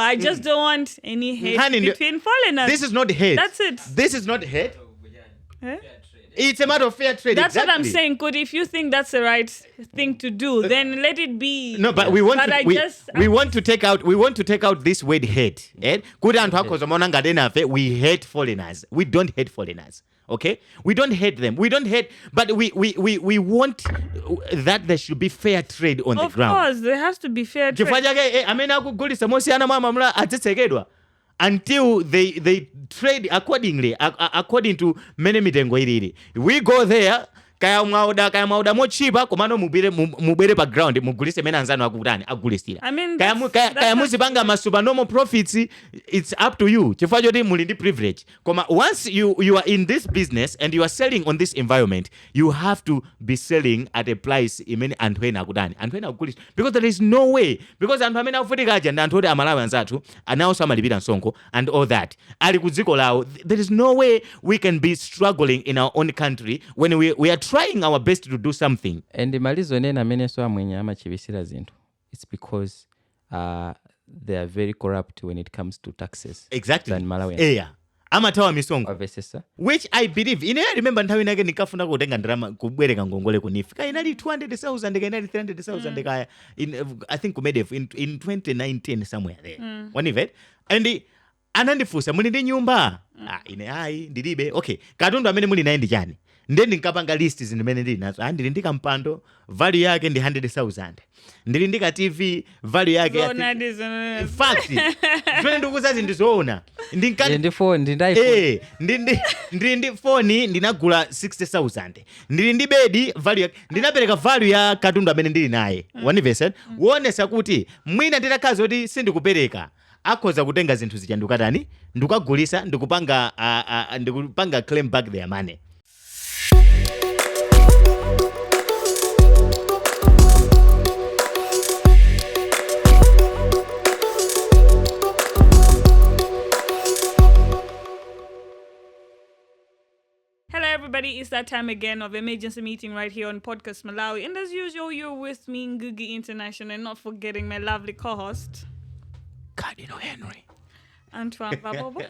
I just don't want any hate between foreigners. This is not hate. That's it. This is not hate. It's a matter of fair trade. That's what I'm saying. If you think that's the right thing to do, then let it be. No, but we want to take out this word hate. We hate foreigners. We don't hate foreigners. Okay? We don't hate them. We don't hate, but we want that there should be fair trade on the ground. Of course, there has to be fair trade. Until they trade accordingly, according to many mitengo ilili. We go there, kaya mwauda mochipa komano mubere background mugulise mena nzano agulisira. Kaya muzipanga masuba normal profits, it's up to you. Chifukwa choti muli ndi privilege. Once you are in this business and you are selling on this environment, you have to be selling at a price imene anthu ena akudani. Anthu ena akugulisa. Because there is no way. Because anthu amene afutika aja ndi anthu oti amalawi anzathu anawso amalipira nsonko and all that. Ali kudziko lawo. There is no way we can be struggling in our own country when we are trying our best to do something. And malizo nena amene so amwenye amachibisira zinthu. It's because they are very corrupt when it comes to taxes. Exactly. Than Malawi. Yeah. Amatawa misongo. Obviously. Which I believe. I remember nthawi nake nikafuna kutenga ndrama kubwereka ngongole kunifika. Inali 200,000 inali 300,000 kaya. I think kumede in 2019 somewhere there. One event. And anandifusa muli ndi nyumba. Ndilibe. Okay. Katundu amene muli naye ndi chani. Ndeni nkapanga list zimene ndili nazo. Ndili ndi kampando, value yake ndi 100,000. Ndili ndi ka TV, value yake fact. Zvene ndikuzazi ndizoona. Ndi phone, ndi iPhone. Ndili ndi phone ndinagula 60,000. Ndili ndi bedi, value yake. Ndinapereka value ya katundu amene ndili naye. Waniverse. Wonesa kuti mwina nditakazi oti sindikupereka. Akhoza kutenga zinthu zija ndukatani, ndukagulisa, ndikupanga claim back their money. Everybody, it's that time again of emergency meeting right here on Podcastmalawi. And as usual, you're with me, Ngugi International, and not forgetting my lovely co-host, Cardinal Henry. Antoine Babobo.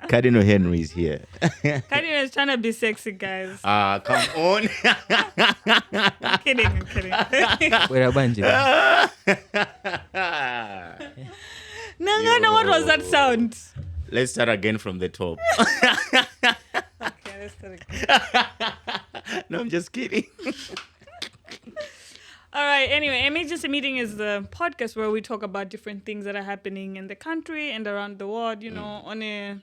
Cardinal Henry is here. Cardinal is trying to be sexy, guys. Come on. I'm kidding. Where are Banji? Nangana, what was that sound? Let's start again from the top. Okay, let's start again. No, I'm just kidding. All right. Anyway, Emergency Meeting is the podcast where we talk about different things that are happening in the country and around the world, on a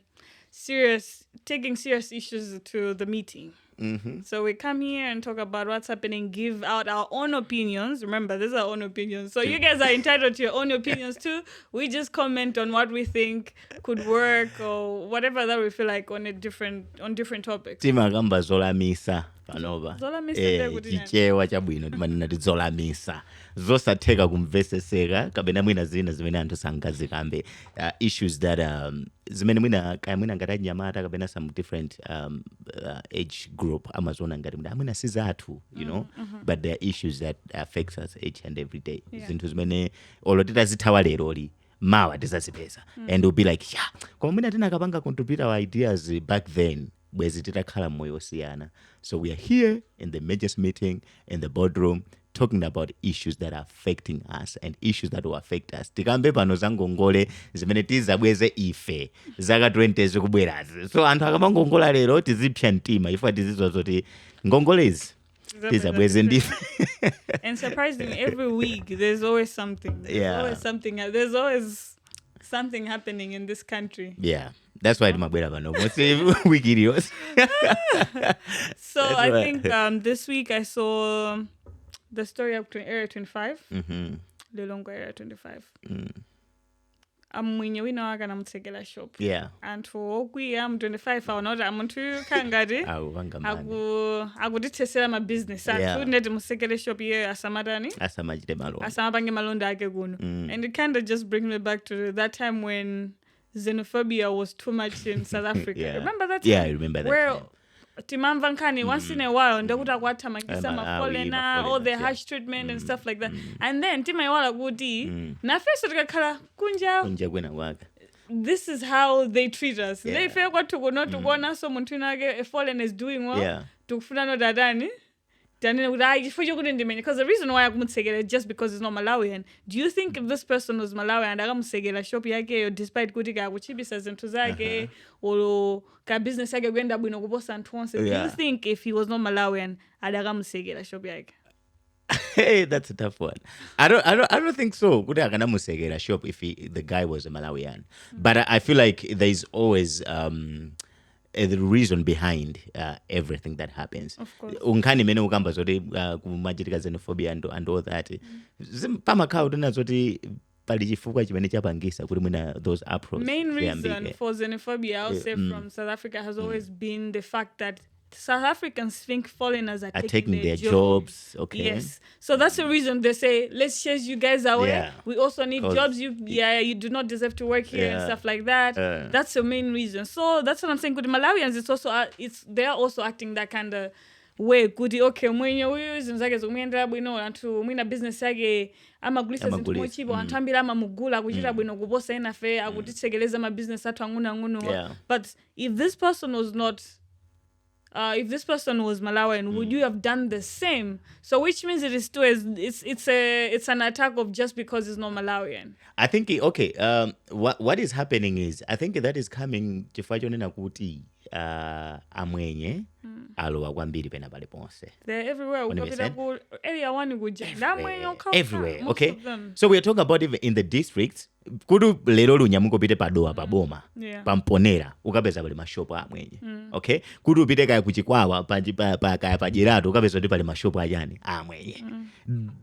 taking serious issues to the meeting. Mm-hmm. So we come here and talk about what's happening, give out our own opinions. Remember, these are our own opinions. So you guys are entitled to your own opinions too. We just comment on what we think could work or whatever that we feel like on different topics. Tima gamba zola misa panova. Zola misa chichewa chabwino timanena zola misa. Zosatheka kumveseseka kabena mwina zina zimene anthu sangazikambe issues that zimene mwina ngati nyamata kabena some different age group amazona ngati mwina sizathu but there are issues that affects us each and every day. Zinthu zimene olotita zithawa leroli mawa tizazipeza and we'll be like koma mwina tinakapanga contribute our ideas back then bwezi titakhala moyo osiyana. So we are here in the emergency meeting in the boardroom talking about issues that are affecting us and issues that will affect us. Tikambe pano za ngongole zimene tizabweze ife zaka 20 zikubwerazi. So anthu akamangongola lero tizipsya mtima ifa tizizwa zoti ngongolezi tizabweze ndife. And surprisingly, every week there's always something. There's always something happening in this country. Yeah. That's why mabwera pano. Wiki iliyonse. So I think this week I saw the story of Area 25. Lilongo Area 25. Mwenye wina waka na mtsekela shop. Yeah. And for okwi 25 aonota amuntu kangati akutithesera ma business athu ndeti musekele shop ye asamatani asamachite malonda asamapange malonda ake kuno. And it kind of just brings me back to that time when xenophobia was too much in South Africa. Remember that time? Yeah, I remember that time. timamva nkhani once in a while ndakuti akwathamangisa mafolena all the harsh treatment and stuff like that and then timaiwala kuti nafeso tikakhala kunja kwena kwaka. This is how they treat us. They feel what to go not to go na so muntu nage a foreigner is doing well. Tukufuna no dadani. Because the reason why I'm saying just because it's not Malawian. Do you think if this person was Malawian, I'm saying shop yake despite kutika kuchibisa zinto zake or ka business yake kwenda bwino kuposa anthu. Do you think if he was not Malawian, adagam segela shop yake? Hey, that's a tough one. I don't think so. Kuti akana musegela shop if the guy was a Malawian. But I feel like there is always the reason behind everything that happens. Of course. Unkani mene ukamba zoti kumajitika xenophobia and all that. Pamakao tuna zoti pali chifukwa chimene chapangisa kuti mwina those approaches. Main reason for xenophobia, I'll say from South Africa has always been the fact that South Africans think foreigners are taking their jobs. Okay. Yes. So that's the reason they say, let's chase you guys away. Yeah. We also need jobs. You do not deserve to work here and stuff like that. That's the main reason. So that's what I'm saying. With the Malawians, it's also they are also acting that kind of way. Kudi okay, mwenye huyu zimzake zokumienda bwino antu mwina business yake amagulisa zintu mochibo antambira amamugula kuchita bwino kuposa enafe akutitegeleza ma business atu anguna. But if this person was not if this person was Malawian, would you have done the same? So which means it is still it's an attack of just because it's not Malawian. I think what is happening is I think that is coming chifachonena kuti amwenye alowa kwambiri pena pale ponse. They're everywhere. Everywhere. Okay. So we are talking about even in the districts. Kudu lero lunyamuko pite padoa paboma. Pamponera ukapeza pale mashopo amwenye. Okay? Kudu pite kaya kuchikwawa kaya pajirato ukapeza pale mashopo ajani amwenye.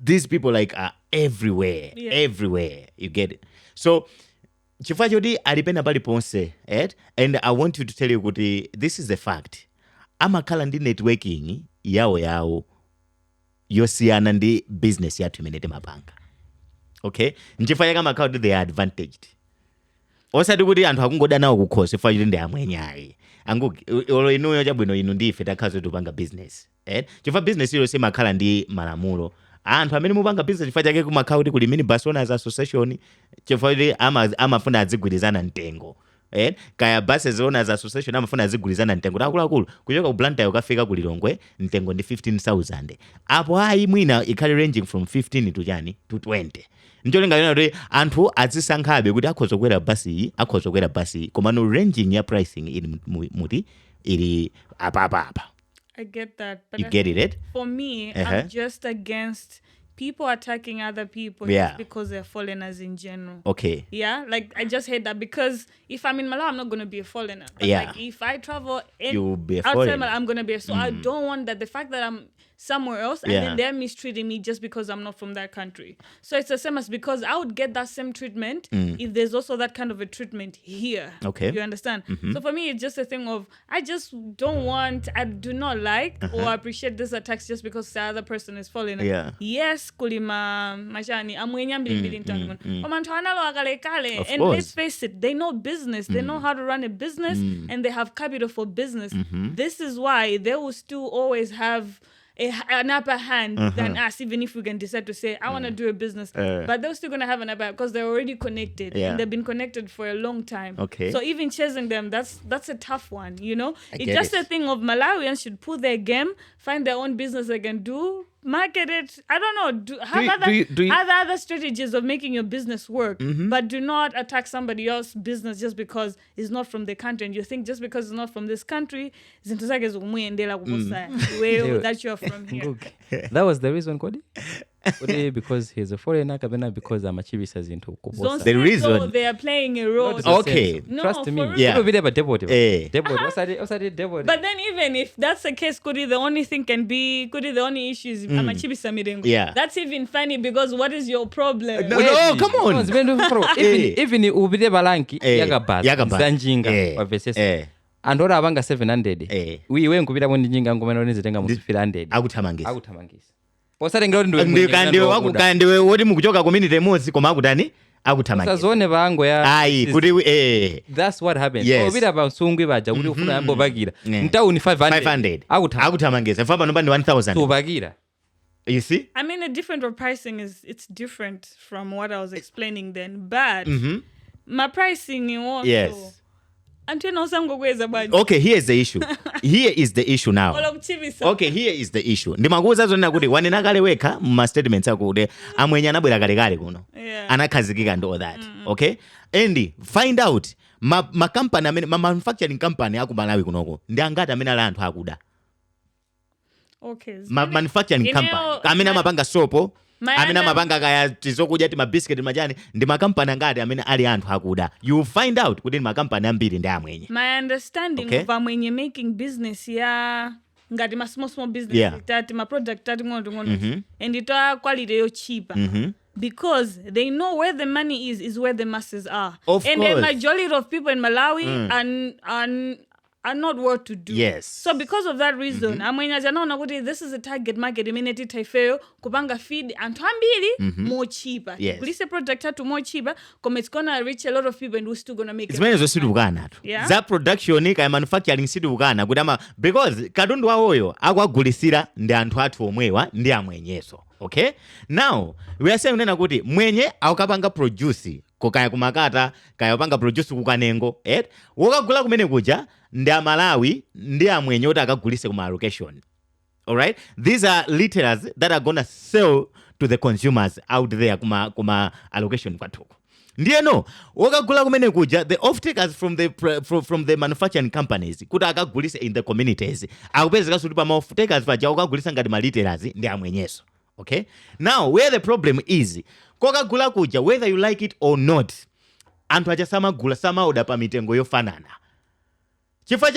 These people like are everywhere. Everywhere. You get it. So chifachodi alipena pali ponse, and I want you to tell you kuti this is the fact. Amakhala ndi networking yawo yosiyana ndi business yathu imenete mapanga. Okay? Nchifanya kama account they are advantaged. Osati kuti anthu akungoda nawo kukhosi fa ndi amwenyayi. Olo inuyo chabwino inu ndife takhazo tupanga business. Chifa business yilo simakhala ndi malamulo. Anthu amene mupanga business chifa chake kumakhala kuti kuli minibus owners association chifa kuti amafuna adzigwirizana mtengo. Kaya buses owners association amafuna azigulizana mtengo akuluakulu kuchoka ku Blantyre ukafika ku Lilongwe mtengo ndi 15,000 apo ayi mwina ikhali ranging from 15 to 20 njolenga yona kuti anthu azisankhabe kuti akhoza kukwera basi koma no ranging ya pricing ili muti ili apa. I get that, but you get it? For me, I'm just against people attacking other people just because they're foreigners in general. Okay. Yeah, like I just hate that because if I'm in Malawi, I'm not going to be a foreigner. But like if I travel you'll be a outside Malawi, I'm going to be so I don't want that the fact that I'm somewhere else and then they're mistreating me just because I'm not from that country. So it's the same as because I would get that same treatment if there's also that kind of a treatment here. Okay. You understand? So for me, it's just a thing of I do not like or appreciate this attacks just because the other person is foreigner. Yeah. Yes, kulima mashani amwenya mbili ntangu. And let's face it, they know business. They know how to run a business and they have capital for business. This is why they will still always have an upper hand than us, even if we can decide to say, I want to do a business. But they're still going to have an upper hand because they're already connected. And they've been connected for a long time. Okay. So even chasing them, that's a tough one, you know? It's just a thing of Malawians should pull their game, find their own business they can do, market it. I don't know. Have other strategies of making your business work, but do not attack somebody else's business just because it's not from the country. And you think just because it's not from this country, that you're from here. That was the reason, Cody? Because he's a foreigner, because I'm a chivisa into the reason they are playing a role. Okay. No, trust me. Yeah. But then even if that's the case, the only thing can be, the only issue is I'm a chivisa mirengo. Yeah. That's even funny because what is your problem? No, come on. Even ubide balanki, yagabad, zanjinga, wavesese. Andora abanga 700. We nkubira mu njinga ngomeno nizitenga mu 300. Akutamangisa. Ndiwe wakukandiwe woti mukuchoka community mosi koma akutani akuthamangiza usazone bango ya ayi kuti that's what happens Yes. obira pa msungwi baja kuti ufuna yambo bakira mtauni 500 akuthamangiza mfamba nomba ndi 1000 tubakira. you see I mean, the difference of pricing it's different from what I was explaining then, but my pricing also. Yes. Okay, here is the issue. Here is the issue now. Okay, here is the issue. Ndimakuza zonena kuti wanena kale wekha mu statements akuti amwenye anabwera kale kuno. Anakhazikika and all that. Okay? And find out ma company amene ma manufacturing company aku Malawi kunoko ndi angati amene ali anthu akuda. Okay. Manufacturing company amene amapanga sopo amene amapanga kaya tizokudya ti mabiscuit majani ndi makampani angati amene ali anthu akuda. You find out kuti makampani ambiri ndi amwenye. My understanding of amwenye making business ya ngati ma small business tati ma product tati ngono and ita quality yo cheaper. Because they know where the money is where the masses are. And the majority of people in Malawi are not worth to do. Yes. So because of that reason, this is a target market immediately taifeo kupanga feed and more cheaper. Yes. Police product to more cheaper, come it's gonna reach a lot of people and we're still gonna make it. It's many zo sidukana tu. Yeah. Za production ka manufacturing sidukana kudama because kadundu wa oyo akwagulisira ndi anthu athu omwewa ndi amwenyeso. Okay? Now, we are saying nena kuti mwenye akapanga produce kokaya kumakata kaya upanga produce kukanengo wokagula kumene kuja ndi Malawi ndi amwenye oti akagulise kuma allocation. All right? These are retailers that are going to sell to the consumers out there kuma allocation kwatuko. Ndiye no, wokagula kumene kuja the off-takers from the manufacturing companies kuti akagulise in the communities akupezeka kuti pa off-takers paja okagulisa ngati ma retailers ndi amwenyeso. Okay? Now, where the problem is, kokagula kuja, whether you like it or not, anthu aja samagula samaoda pa mitengo yofanana. Chifukwa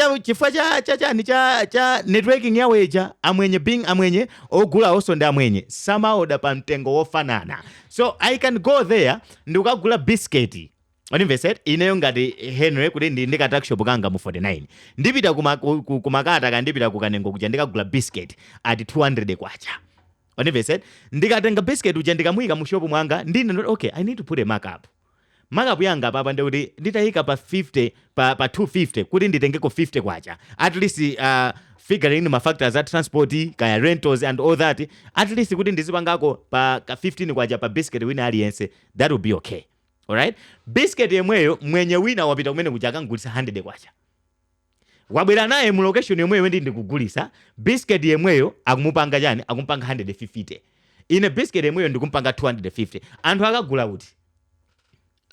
cha networking yaweja, amwenye being amwenye, ogula also ndi amwenye, samaoda pa mtengo wofanana. So, I can go there, ndi ukagula biscuit. Wanimveset, ineyo ngati Henry kuti ndika tuck shop kanga mu 49. Ndipita kumakata ka ndipita kukanengo kuja ndikagula biscuit at 200 kwacha. Whatever said, ndikatenga biscuit uja ndikamuyika mu shop mwanga ndine okay, I need to put a markup. Markup yanga papa ndikuti nditayika pa 50 pa 250 kuti nditengeko 50 kwacha. At least figuring in my factors at transport kaya rentals and all that, at least kuti ndizipangako pa 15 kwacha pa biscuit wina aliyense, that will be okay. All right? Biscuit yemweyo mwenye wina wapita kumene kuja akangulisa 100 kwacha. Wabwera naye mu location yemweyo ndi kugulisa biscuit yemweyo akumupanga chani akumpanga 150. Ine biscuit yemweyo ndikumpanga 250. Anthu akagula kuti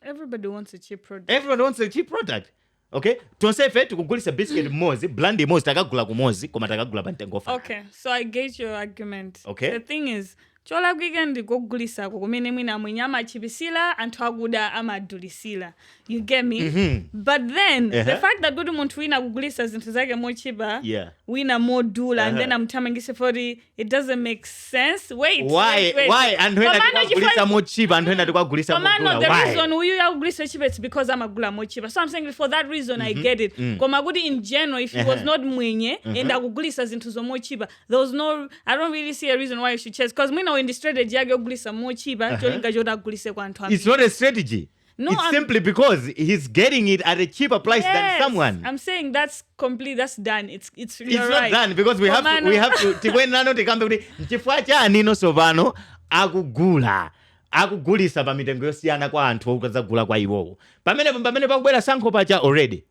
everybody wants a cheap product. Everyone wants a cheap product. Okay? Tonsefe tikugulisa biscuit mozi, blandi mozi takagula kumozi koma takagula pa mtengo ofana. Okay, so I get your argument. Okay. The thing is chola kwikendi kugulisa kumene mwina mwenye amachipisila anthu akuda amadulisila. You get me? But then the fact that kuti munthu wina kugulisa zinthu zake more cheaper, wina more dula and then amthamangise for it doesn't make sense. Wait. Why? Anthu ena tikugulisa more cheaper, anthu ena tikugulisa more dula. The reason uyu yakugulisa cheaper it's because amagula more cheaper. So I'm saying for that reason I get it. Koma kuti in general if he was not mwenye and akugulisa zinthu zo more cheaper, there was no I don't really see a reason why you should chase because mwina in the strategy yake ogulisa more cheaper cholinga jota agulise kwa anthu. It's not a strategy. No, it's simply because he's getting it at a cheaper price than someone. I'm saying that's complete. That's done. It's not right. done because we have to tikwena tikambe kuti chifukwa chani ino sovano akugulisa pa mitengo yosiyana kwa anthu okuzagula kwa iwowo. Pamene pakubwera sankho pacha already.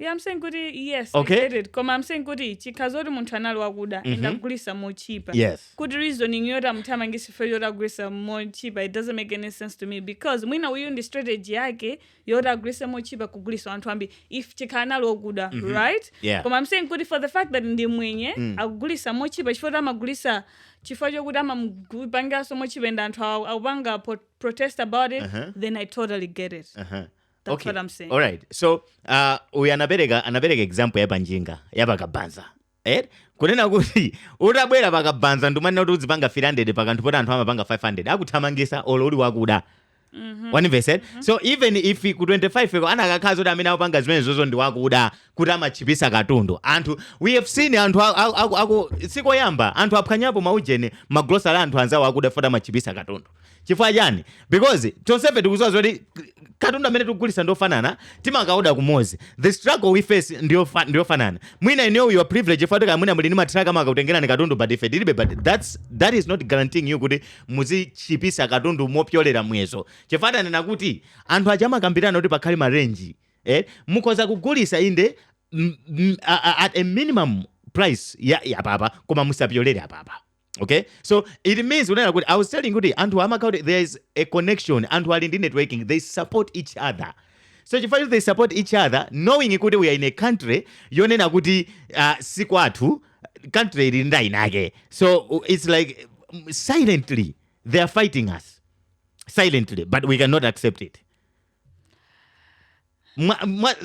Yeah, I'm saying kuti yes, okay. I get it. Koma I'm saying kuti chikazoti munthu anali wakuda and agulisa more cheaper. Yes. Kuti reasoning yota mthamangisi for yota agulisa more cheaper, it doesn't make any sense to me because mwina uyu ndi strategy yake yota agulisa more cheaper kugulisa anthu ambi if chikanali wakuda, right? Yeah. Koma I'm saying kuti for the fact that ndi mwenye agulisa more cheaper chifukwa amagulisa chifukwa chokuti amapangaso more cheaper and anthu awanga protest about it, then I totally get it. That's what I'm saying. All right. So, uyu anapereka example yapanjinga, yapakabanza. Kunena kuti, utabwera pakabanza ndumanina kuti uzipanga 300 pakanthu poti anthu amapanga 500. Akuthamangisa uli wakuda. One said. So even if ku 25 anakakhaza kuti amene akupanga zimene zozo ndi wakuda, kuti amachipisa katundu. Anthu we have seen anthu sikoyamba anthu aphwanyapo maujene magrosala anthu anzawo akuda fota amachipisa katundu. Chifukwa chani? Because tonsefe tikuziwa zoti katundu amene tikugulisa ndofanana timakauda kumozi. The struggle we face ndiofanana. Mwina ineyo you are privileged ifatu kaya mwina muli ni matraka makautengerani katundu but ife tilibe, but that is not guaranteeing you kuti muzichipisa katundu mopyolera mwezo. Chifukwa nena kuti anthu achama kambirana kuti pakhali marenji. Mukoza kugulisa inde at a minimum price ya papa koma musapyolere apapa. Okay, so it means I was telling you there is a connection and while in networking they support each other. So if they support each other, knowing we are in a country, yonena kuti sikwatu country rinda inage. So it's like silently they are fighting us, silently, but we cannot accept it.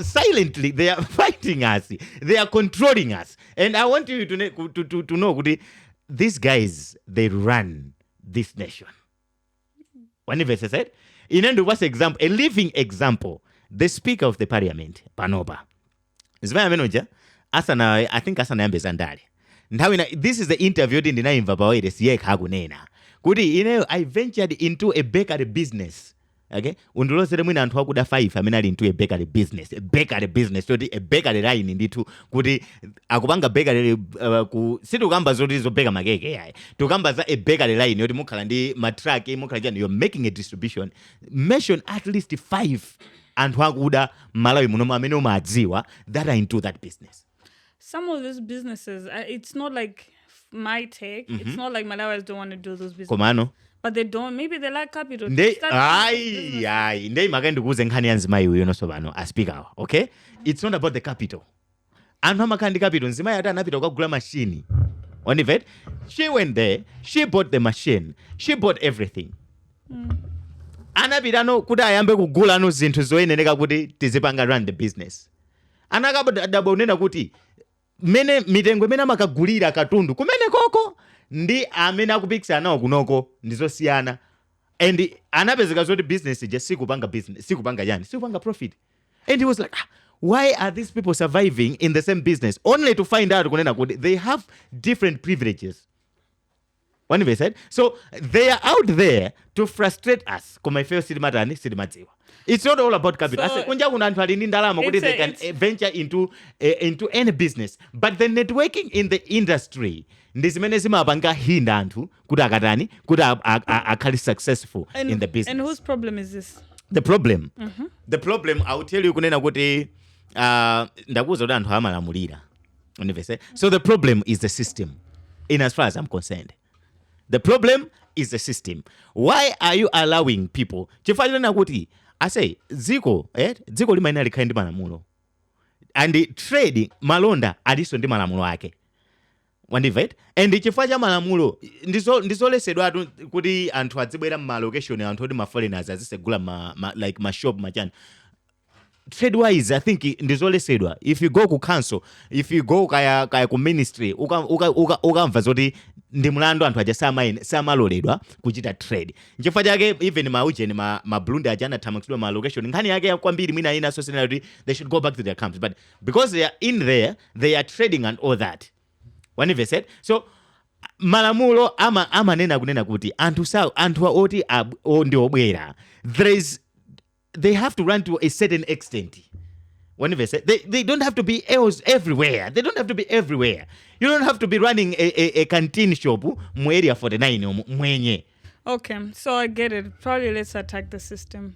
Silently they are fighting us, they are controlling us, and I want you to know. These guys, they run this nation. One verse said, in example, a living example, the Speaker of the Parliament, Panoba. I think Asana Mbezandari. This is the interview in the name of I ventured into a bakery business. Okay, undulo sere mwina anthu akuda 5 amene ali into a bakery business so a bakery line nditu kuti akupanga bakery situkamba zoti zobeka makeke yayi tukamba za a bakery line yoti mukhala ndi matrack mukhala chani, you're making a distribution. Mention at least 5 anthu akuda Malawi muno amene umadziwa that are into that business. Some of these businesses, it's not like my take. It's not like Malawians don't want to do those businesses. Komano. But they don't. Maybe they like capital. Ndei makaenda nkhani yanzimayi uyo nosovano aspikawa. Okay, it's not about the capital. Anthu amakandi capital nzimayi ati anapita kugula machine. Onivet, she went there, she bought the machine, she bought everything. Anapita no kuti ayambe kugula no zinthu zoyenera kuti tizipanga run the business. Anakabadaba unena kuti mene mitengo imene amakagulira katundu kumene koko ndi amene akupikisa nawo kunoko ndizosiyana, and anapezeka zoti business just sikupanga profit. And he was like, why are these people surviving in the same business only to find out kunena kuti they have different privileges. One of said, so they are out there to frustrate us. It's not all about capital. So, they can venture into any business, but the networking in the industry could successful in the business. And whose problem is this? The problem, I will tell you, so the problem is the system. In as far as I'm concerned, the problem is the system. Why are you allowing people? I say, ziko limaina likaindi malamulo. And the trade malonda adiso ndi malamulo ake. Wandivet? And chifaja malamulo ndizolesedwa kuti anthu adzibwera ma location anthu odi ma foreigners azisegula like ma shop machani. Trade wise, I think ndizolesedwa. If you go ku council, if you go kaya ku ministry, ukamva zoti ndi mlando anthu aja samaloledwa kuchita trade. Nchifukwa chake even maujeni ma Burundi ajana tamaksidwa ma location nkhani yake kwambiri mwina ina society they should go back to their camps, but because they are in there they are trading and all that. One of said, so malamulo ama nena kunena kuti anthu oti ndi obwera, they have to run to a certain extent. One of said, they don't have to be everywhere. They don't have to be everywhere. You don't have to be running a canteen shop mu area 49 mwenye. Okay, so I get it. Probably let's attack the system.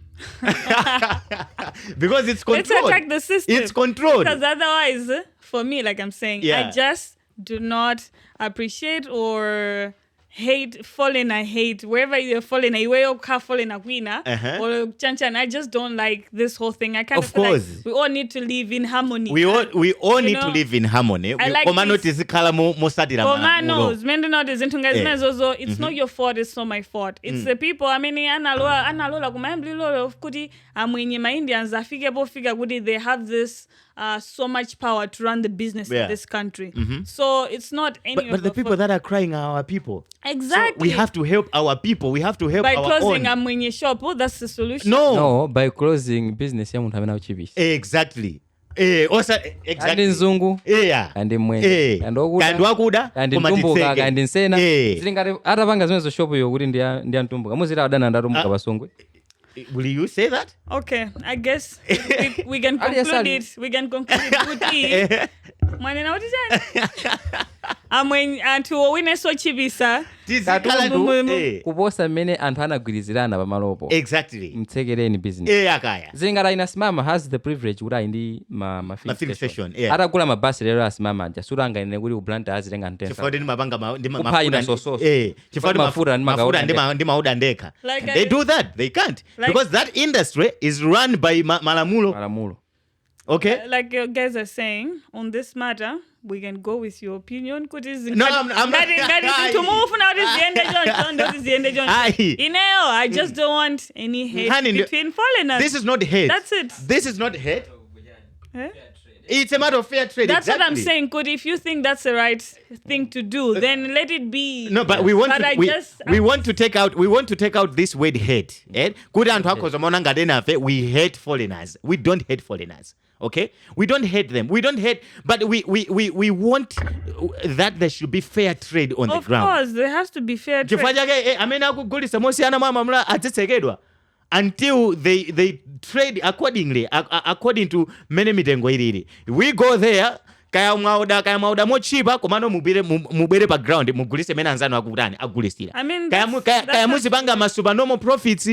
Because it's controlled. Let's attack the system. It's controlled. Because otherwise, for me, like I'm saying, I just do not appreciate or hate falling. I hate wherever you're falling. You're falling a winner or chanchan. I just don't like this whole thing. I kind of feel like we all need to live in harmony. We all need to live in harmony. It's not your fault. It's not my fault. It's the people. I mean, they have this so much power to run the business in this country. So it's not any. But the people that are crying are our people. Exactly. So we have to help our people. We have to help by our closing own. Amwenye shop. That's the solution. No, by closing business. Exactly. Exactly. Kandi nzungu kandi mwenye kandi wakuda kandi ntumbuka kandi nsena zilingati atapanga zimene shop yo kuti ndi antumbuka muzira adana ndatumbuka basungwe. Will you say that? Okay, I guess we can conclude it. We can conclude it. Mwana what is that? Amwe anthu wine so chibisa. Kuposa mmene anthu anagwirizirana pamalopo. Exactly. Mtsekereni business. Akaya. Zingati inasimama has the privilege kuti ayi ndi ma film station. Atagula mabasi lero asimama aja suranga ine kuti ublanta azilenga ntesa. Chifukwa mapanga mafuta ndi mauda ndeka. They do that. They can't. Because that industry is run by Malamulo. Okay? Like you guys are saying, on this matter, we can go with your opinion. No, I'm not. To move now, this is the end of John. I just don't want any hate between foreigners. This is not hate. That's it. This is not hate. It's a matter of fair trade. That's what I'm saying. If you think that's the right thing to do, then let it be. No, but we want to take out this word hate. We hate foreigners. We don't hate foreigners. Okay, we don't hate them. We don't hate, but we want that there should be fair trade on the ground. Of course, there has to be fair trade. Until they trade accordingly, according to many mitengo ilili. We go there. Kaya mwauda mochipa komano mubere background mugulise mena anzano agulisira. Kaya muzipanga masuba normal profits,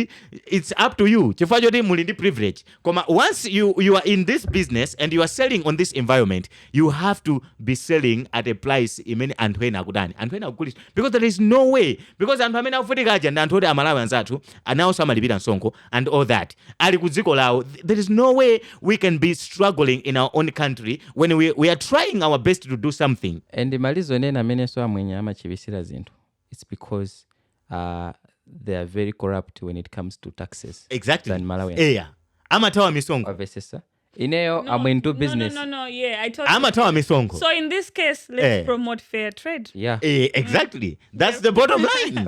it's up to you. Chifukwa choti muli ndi privilege. Koma once you are in this business and you are selling on this environment, you have to be selling at a price imene anthu ena akudani. Anthu ena akugulisa. Because there is no way. Because anthu amene akufutika aja ndi anthu oti amalawi anzathu anawonso amalipira msonkho and all that. Ali kudziko lawo. There is no way we can be struggling in our own country when we are trying our best to do something. And malizo nena amene so amwenya amachibisira zinthu. It's because they are very corrupt when it comes to taxes. Exactly. Than Malawi. Amatawa misongo. Avesesa. Ineyo I'm into business. No. Yeah, I told Amatawa misongo. So in this case, let's promote fair trade. Yeah. Exactly. That's the bottom line.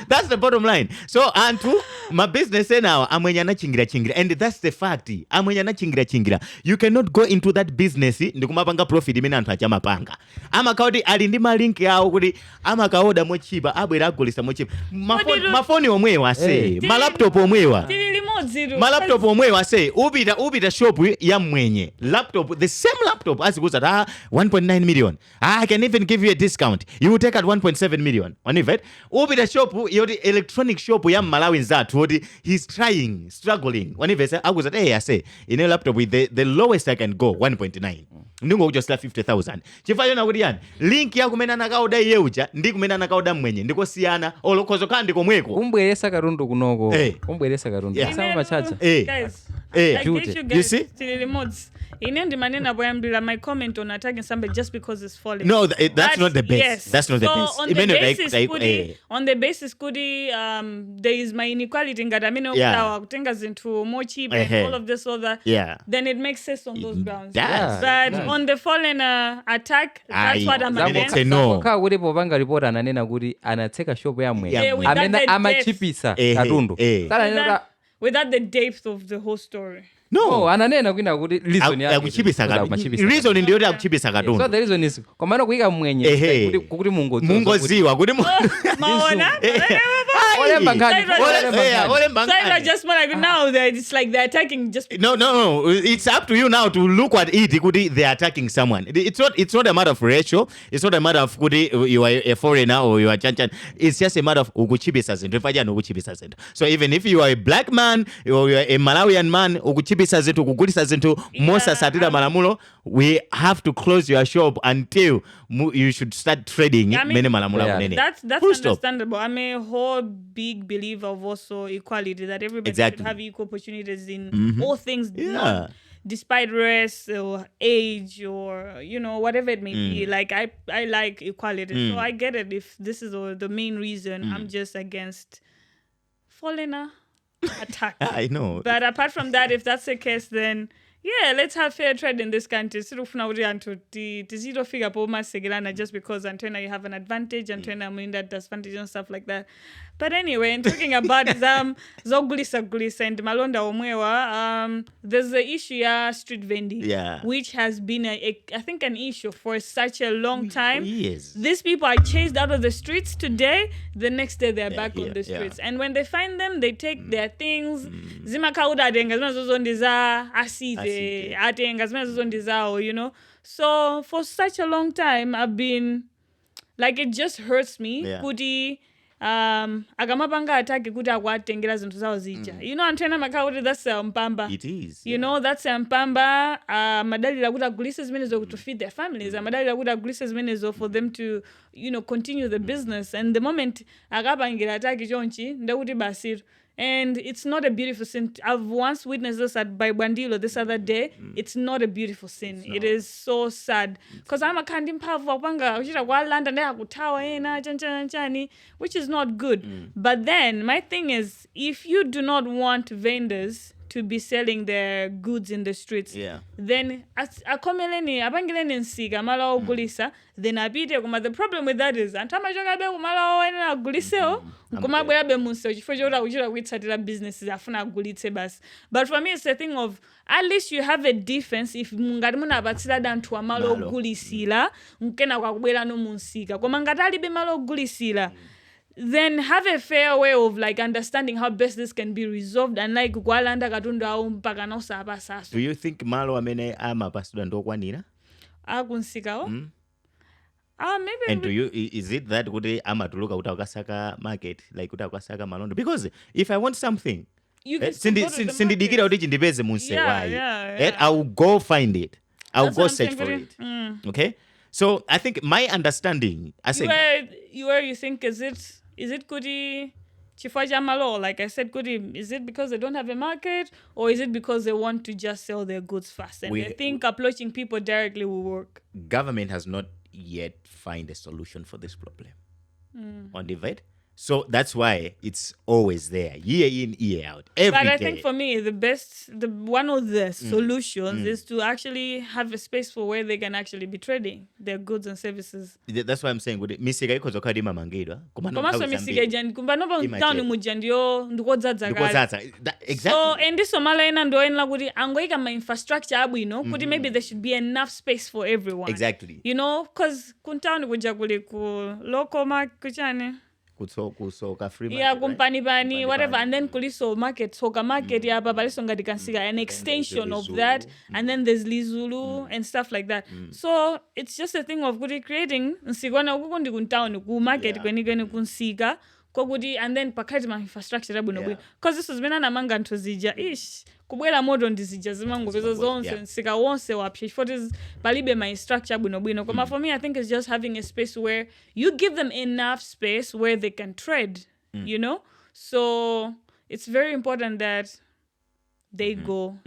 That's the bottom line. So antu my business now amwenya na chingira and that's the fact. Amwenya na chingira. You cannot go into that business ndikumapanga profit imene anthu achamapanga. Amakauti ali ndi malink yawo kuti amakaoda mochipa abwera agulisa mochipa. Mafoni omwewa ase, malaptop omwewa. Malaptop omwewa ase, ubita shop ya mwenye. Laptop, the same laptop as goes at 1.9 million. I can even give you a discount. You will take at 1.7 million. On it. Ubita shop yoti electronic shop ya Malawi nzatu woti he's struggling. When he said, I was at I say in a laptop with the lowest I can go 1.9. Ndingo just like 50,000. Chifayo na kuti yani link ya kumena nakauda yeuja ndi kumena nakauda mwenye ndiko siyana olokozo kandi komweko. Umbweresa karundu kunoko. Umbweresa karundu. Sama machacha. Guys. You see? My comment on attacking somebody just because it's falling. No, that's not the best. Yes. That's not the best. On the basis, there is my inequality. More cheap and all of this, all that. Yeah. Then it makes sense on those grounds. But on the fallen attack, that's what I'm against. No. Report ananena kuti anateka shop ya mwe. Amena amachipisa karundu. Without the depth of the whole story. No, ananena kwina kuti reason ya kuchibisa katundu. Reason ndio ya kuchibisa katundu. So the reason is komano kuika mwenye kuti mungoziwa kuti maona olemba ngani so just more like now it's like they're attacking just no it's up to you now to look at it kuti they're attacking someone. It's not a matter of racial, it's not a matter of kuti you are a foreigner or you are chanchan. It's just a matter of ukuchibisa zinthu fanya ukuchibisa zinthu. So even if you are a black man or you are a Malawian man ukuchibisa zinthu kugulisa zinthu mosa satira malamulo, we have to close your shop until you should start trading many malamulo kunene. That's understandable. I'm a whole big believer of also equality, that everybody should have equal opportunities in all things, despite race or age or whatever it may be. Like I like equality, so I get it. If this is the main reason, I'm just against foreigner attack. I know. But apart from that, if that's the case, then yeah, let's have fair trade in this country. Sirufuna kuti anthu tizitofika pomasekerana just because antena you have an advantage, antena that disadvantage and stuff like that. But anyway, and talking about zogulisa and malonda omwewa, there's the issue ya street vending, which has been I think an issue for such a long time. Yes. These people are chased out of the streets today, the next day they're back on the streets. And when they find them, they take their things. Zimakauda adenga zimazozondiza asite atenga zimazozondizao, you know. So for such a long time I've been like, it just hurts me kuti akamapanga atake kuti akwatengera zinthu zawo zija. You know, anthu ena makhala kuti that's mpamba. It is. You know, that's mpamba. Madalira kuti agulise zimenezo to feed their families. Madalira kuti agulise zimenezo for them to, you know, continue the business. And the moment akapangira atake chonchi ndakuti basiro. And it's not a beautiful sin. I've once witnessed this at Bandilo this other day. It's not a beautiful sin. It is so sad. Because I'm a kandi mpavu wapanga uchita kwa landa nda kutawa ena chanchani, which is not good. But then my thing is, if you do not want vendors to be selling their goods in the streets, then akomeleni abangileni nsika mala ogulisa, then abite kuma. The problem with that is antama joga be kumala wena aguliseo kuma bwera be munso chifo chora uchira kuitsatira businesses afuna agulitse basi. But for me it's a thing of, at least you have a defense if ngati muna abatsira dantu amala ogulisila nkena kwa kubwera no munsika koma ngati ali be mala ogulisila, then have a fair way of like understanding how best this can be resolved, and like kwalanda katundu au mpaka na usaba saso. Do you think malo amene amapasula ndokwanira akunsikawo? Maybe. And do you, is it that kuti amatuluka kuti akasaka market, like kuti akasaka malondo? Because if I want something, sindidikira kuti chindipeze munse wayi, I will go find it, I will go search for it. Okay, so I think my understanding, I say where you think is it kuti chifaja malo, like I said, kuti, is it because they don't have a market, or is it because they want to just sell their goods fast and they think approaching people directly will work? Government has not yet find a solution for this problem on the vet. So that's why it's always there, year in, year out, every day. But I think for me, one of the solutions is to actually have a space for where they can actually be trading their goods and services. That's why I'm saying, misika iko zokadi mamangidwa. Komanso misika ijani, kumbanoba town mujandio ndukodzaza kali. Exactly. So, and this Somala ena ndo enla kuti angoika ma infrastructure abu, you know, kuti maybe there should be enough space for everyone. Exactly. You know, because kuntown kuja kuli ku local market kuchane. Kusoka free market, yeah, kumpani bani, whatever, and then kuliso market, soka market, yeah, babaliso ngadi consider an extension of that, and then there's Lizulu and stuff like that. So it's just a thing of creating nsigwana ukukundi kuntown ku market kweni kunsika kogudi, and then pakati ma infrastructure abu no, because this has been an amanga ntozija ish kubwela modern ndizija zimango bezo zonse nsika wonse wapshe for this balibe my structure abu no bwino. Koma for me I think it's just having a space where you give them enough space where they can trade, you know. So it's very important that they go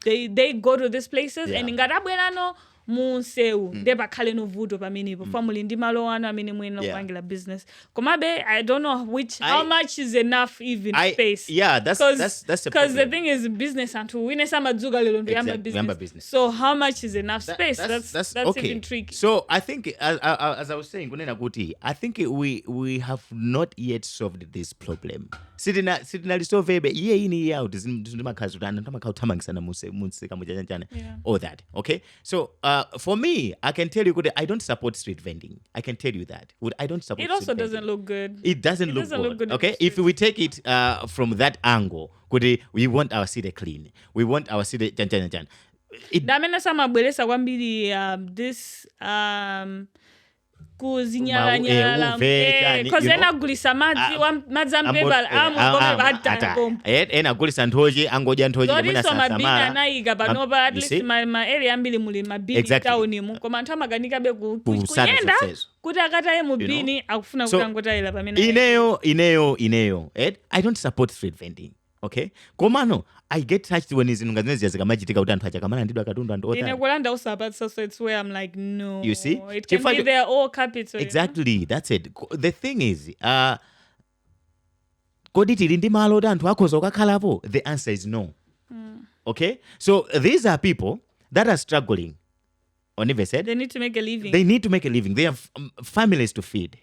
they go to these places and ngarabwela no munsewu debakhale no vuto pamenipo family ndi malo ano amene mwena kupangila business komabe I don't know how much is enough even space. That's the because the thing is business and to win some adzuga lelo ndo yamba business. So how much is enough space? That's okay. Even tricky. So I think as I was saying kunena kuti I think we have not yet solved this problem. Sitina resolve iye ini ya ndimakhazi utana ndamakhauthamangisana musika mujanjana all that. Okay, so for me, I can tell you, I don't support street vending. I can tell you that. I don't support. It also doesn't look good. It doesn't look good. Okay, if we take it from that angle, we want our city clean. We want our city jan. Damena sama bwelesa kwambiri this kuzinyala because ena gulisa madzi ambeba amugome bata ena gulisa ntoje angoja ntoje muna samara anaiga panopa at least ma area ambili muli mabini town mu koma anthu amaganika be kuyenda kuti akataye mubini akufuna kutangotayila pamene ineyo I don't support street vending. Okay, komano I get touched when izinunga zimene zikamachitika kuti anthu achakamana ndidwa katundu anthu otani. Kulanda usapatsa, so it's where I'm like no. You see? It can be their all capital. Exactly, you know? That's it. The thing is, kodi tili ndi malo oti anthu akhoza kukakhalapo? The answer is no. Okay? So these are people that are struggling. Onive said they need to make a living. They have families to feed.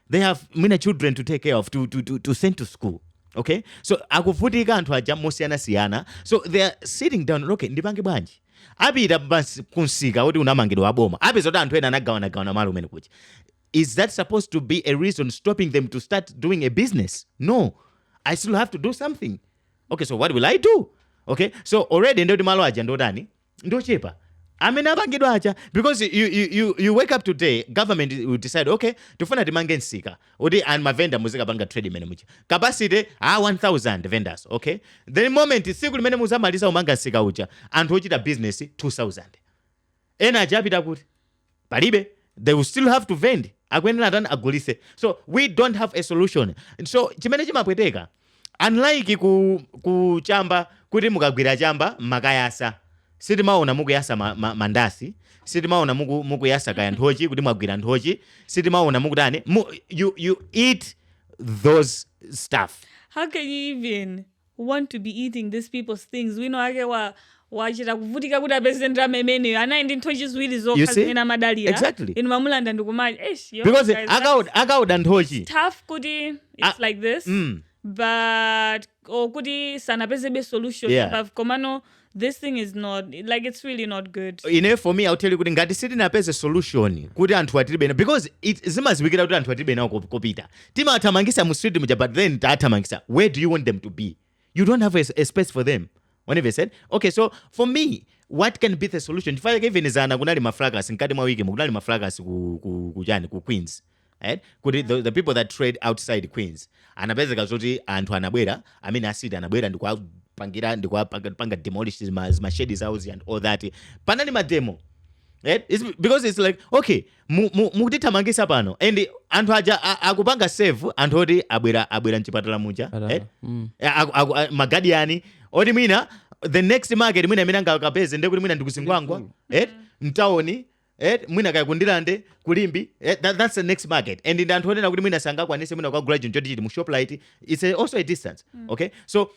They have children to take care of, to send to school. Okay? So akuvutika anthu aja mosiyana. So they are sitting down, okay, ndipange bwanji. Apita basi kunsika kuti unamangidwa aboma. Apeza kuti anthu ena anagawana malo umene kuchi. Is that supposed to be a reason stopping them to start doing a business? No. I still have to do something. Okay, so what will I do? Okay? So already ndoti malo aja ndotani? Ndochepa. Because you wake up today, government will decide, okay, tufuna timange nsika. And my vendor muzika banga trade mene muchi. Capacity 1,000 vendors, okay? The moment siku limene muzamalisa umanga nsika ucha, anthu ochita business 2,000. Ena ajapita kuti palibe, they will still have to vend. Akwenera tani agulise. So we don't have a solution. So chimene chimapweteka, unlike ku chamba kuti mukagwira chamba makayasa. Sitimaona mukuyasa mandasi, sitimaona mukuyasa kaya nthochi kuti mwagwira nthochi, sitimaona mukutani, you eat those stuff. How can you even want to be eating these people's things? We know ake wachita kuvutika kuti apezendra memene ana ndi nthochi ziwiri zokha zimene amadalira. Exactly. In mamulanda ndikumaji, because akauda nthochi. Tough kuti it's like this, but kuti sanapezebe solution. Yeah. Komano, this thing is not, like, it's really not good. For me, I'll tell you, kuti ngati sitinapeze solution kuti anthu atilibe, because zimaziwikira kuti anthu atilibe nawo kopita. Tima atamangisa mu street muja, but then atamangisa, where do you want them to be? You don't have a space for them. Whenever said, okay, so for me, what can be the solution? If I even zana kunali maflagas, nkati mwa wiki kunali maflagas ku Queens. Right? The people that trade outside Queens. Anapezeka zoti anthu anabwera, acid anabwera ndikuwapanga demolish my shady house and all that. Panani ma demo. Right? Because it's like, okay, mukutitamangisa pano. And anthu aja akupanga save, anthu oti abwera nchipatala muja. Right? Magadiani. Oti mwina, the next market mwina minanga kapeze, ndekuti mwina ndikusingwangwa. Mtaoni. Mwina kaya kundilande kulimbi, that's the next market. And in anthu onena kuti mwina sanga kwanise mwina kwa graduate njoti chiti mu shoplight, it's also a distance. Okay? So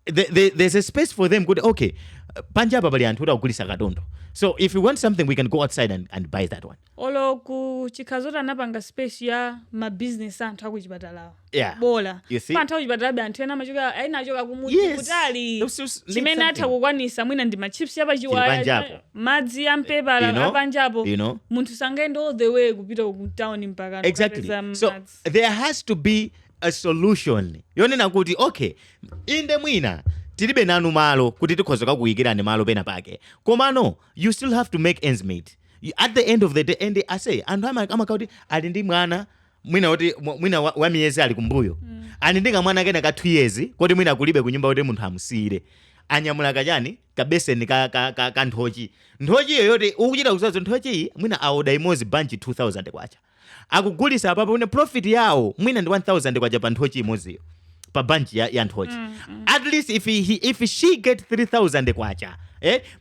there's a space for them. Good, okay. Panjaba pali anthu akugulisa katundu. So if you want something, we can go outside and buy that one. Olo ku chikazota napanga space ya ma business anthu akuchipatalawo. Yeah. Bola. You see? Anthu akuchipatalawo anthu ena machoka ainachoka kumuti kutali. Chimene atha kukwanisa mwina ndi ma chips yapa chiwaya. Madzi ampepala apanjapo. Munthu sangaenda all the way kupita ku town mpaka. Exactly. So there has to be a solution. Yonena kuti, okay, inde mwina tilibe nanu malo kuti tikhoza kuyikirani malo pena pake. Komano, you still have to make ends meet. At the end of the day, and I say, anthu amakauti ali ndi mwana mwina wa miyezi ali kumbuyo. Ali ndi kamwana kena ka 2 years, kuti mwina kulibe kunyumba kuti munthu amusire. Anyamula kachani kabeseni ka nthochi. Nthochi yoyote ukuchita kusazo nthochi mwina aoda imozi banchi 2,000 kwacha. Akugulisa apapo une profit yawo mwina ndi 1,000 kwacha pa nthochi imoziyo. Pa banchi ya nthochi. At least if she get 3,000 kwacha.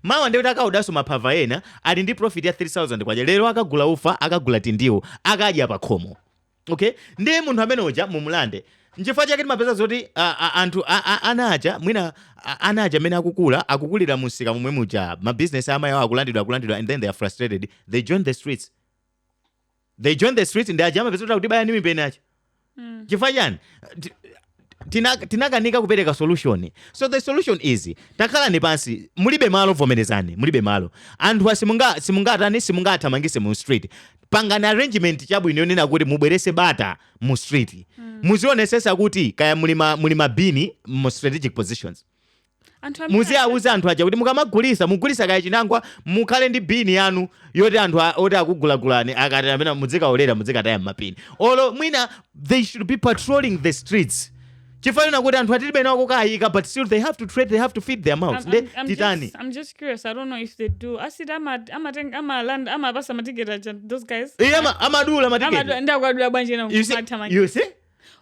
Mawa ndewita akaudaso mapava ena ali ndi profit ya 3,000 kwacha. Lero akagula ufa, akagula tindiwo, akadya pa khomo. Okay? Ndiye munthu amene uja mumulande. Nchifukwa chake timapeza zoti anthu anaja mwina anaja amene akukulira musika momwe muja ma business amayo akulandidwa and then they are frustrated. They join the streets. Ndi ajama pezota kuti baya ndi mipeni acha. Chifukwa chani? Tinakanika kupereka solution. So the solution is takhala ni pansi mulibe malo vomerezani, mulibe malo. Anthu simungathamangise mu street. Pangana arrangement chabwino yonena kuti mubwerese bata mu street. Muzionesesa kuti kaya mulima bini mu strategic positions. Muziauza anthu aja kuti mugulisa kaya chinangwa mukhale ndi bini yanu yoti anthu oti akugulagulani akati amene muzikaolera muzikataya mmapini. Olo mwina they should be patrolling the streets. Chifukwa kuti anthu atilibe nawo kukayika, but still they have to trade, they have to feed their mouths. I'm just curious. I don't know if they do. I said amapasa matiketi those guys. Amadula matiketi. You see?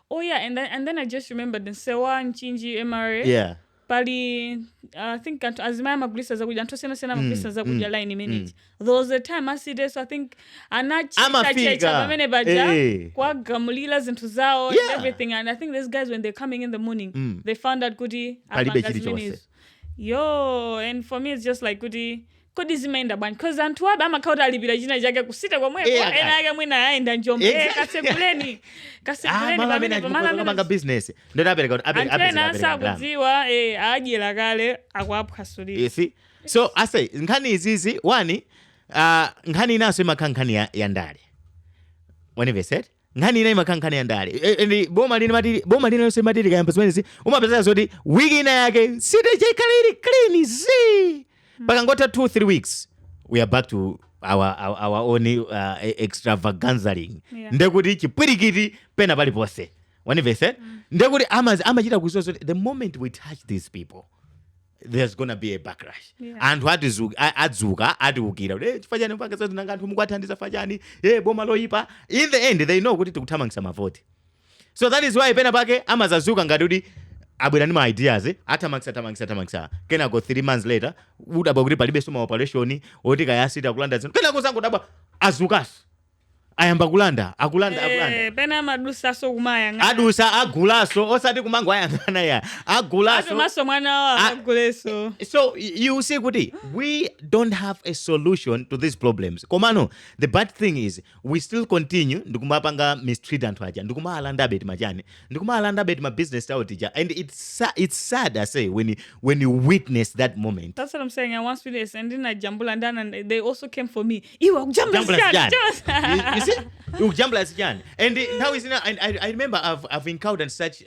Oh yeah, and then I just remembered the Sewa Nchinji MRA. Yeah. Pali I think azimaya magulisa zakuja antosena magulisa zakuja line minute. There was a time I see this, I think anachicha pamene baja kwa gamulila zintu zao and everything, and I think these guys when they're coming in the morning they found out kuti Yo, and for me it's just like kodi zimaenda bwana because anthu aba amakauta alipira china chake kusita kwamwe ena yake mwina aenda Njombe kasebuleni pamene pamanga business ndo apereka asa kudziwa adyera kale akuaphasulira. You see, so I say nkhani izizi one nkhani inaso imakhala nkhani ya ndale. Whenever said nkhani ina imakhala nkhani ya ndale and boma lino yonse matiri kayamba zimenezi umapezeka zoti wiki ina yake site chaikaliri clean zi pakangota 2-3 weeks we are back to our own extravaganzaling. Ndekuti chipwirikiti pena palipose. Whenever said ndekuti amachita kuziwa zoti the moment we touch these people there's gonna be a backlash. Anthu adzuka atiukira chifachani mpaka sasa nanga anthu mukwathandiza fachani boma loyipa. In the end they know kuti tikuthamangisa mavoti. So that is why pena pake amazazuka ngati kuti abwera ndi ma ideas athamangisa kena go 3 months later udaba kuti palibe soma operation oti kayasita kulanda zinthu kena kuzango daba azukaso ayamba akulanda pena madusa so kumaya adusa agulaso osati kumango ayangana ya agulaso maso mwana wa aguleso. So you see kuti we don't have a solution to these problems. Komano the bad thing is we still continue ndikumapanga mistreat anthu aja ndikumalanda beti majani ndikumalanda beti ma business out and it's sad I say when you witness that moment. That's what I'm saying. I once witnessed and then I jambula ndana and they also came for me. Iwa jambula you see jambula sijani and now is I remember I've encountered such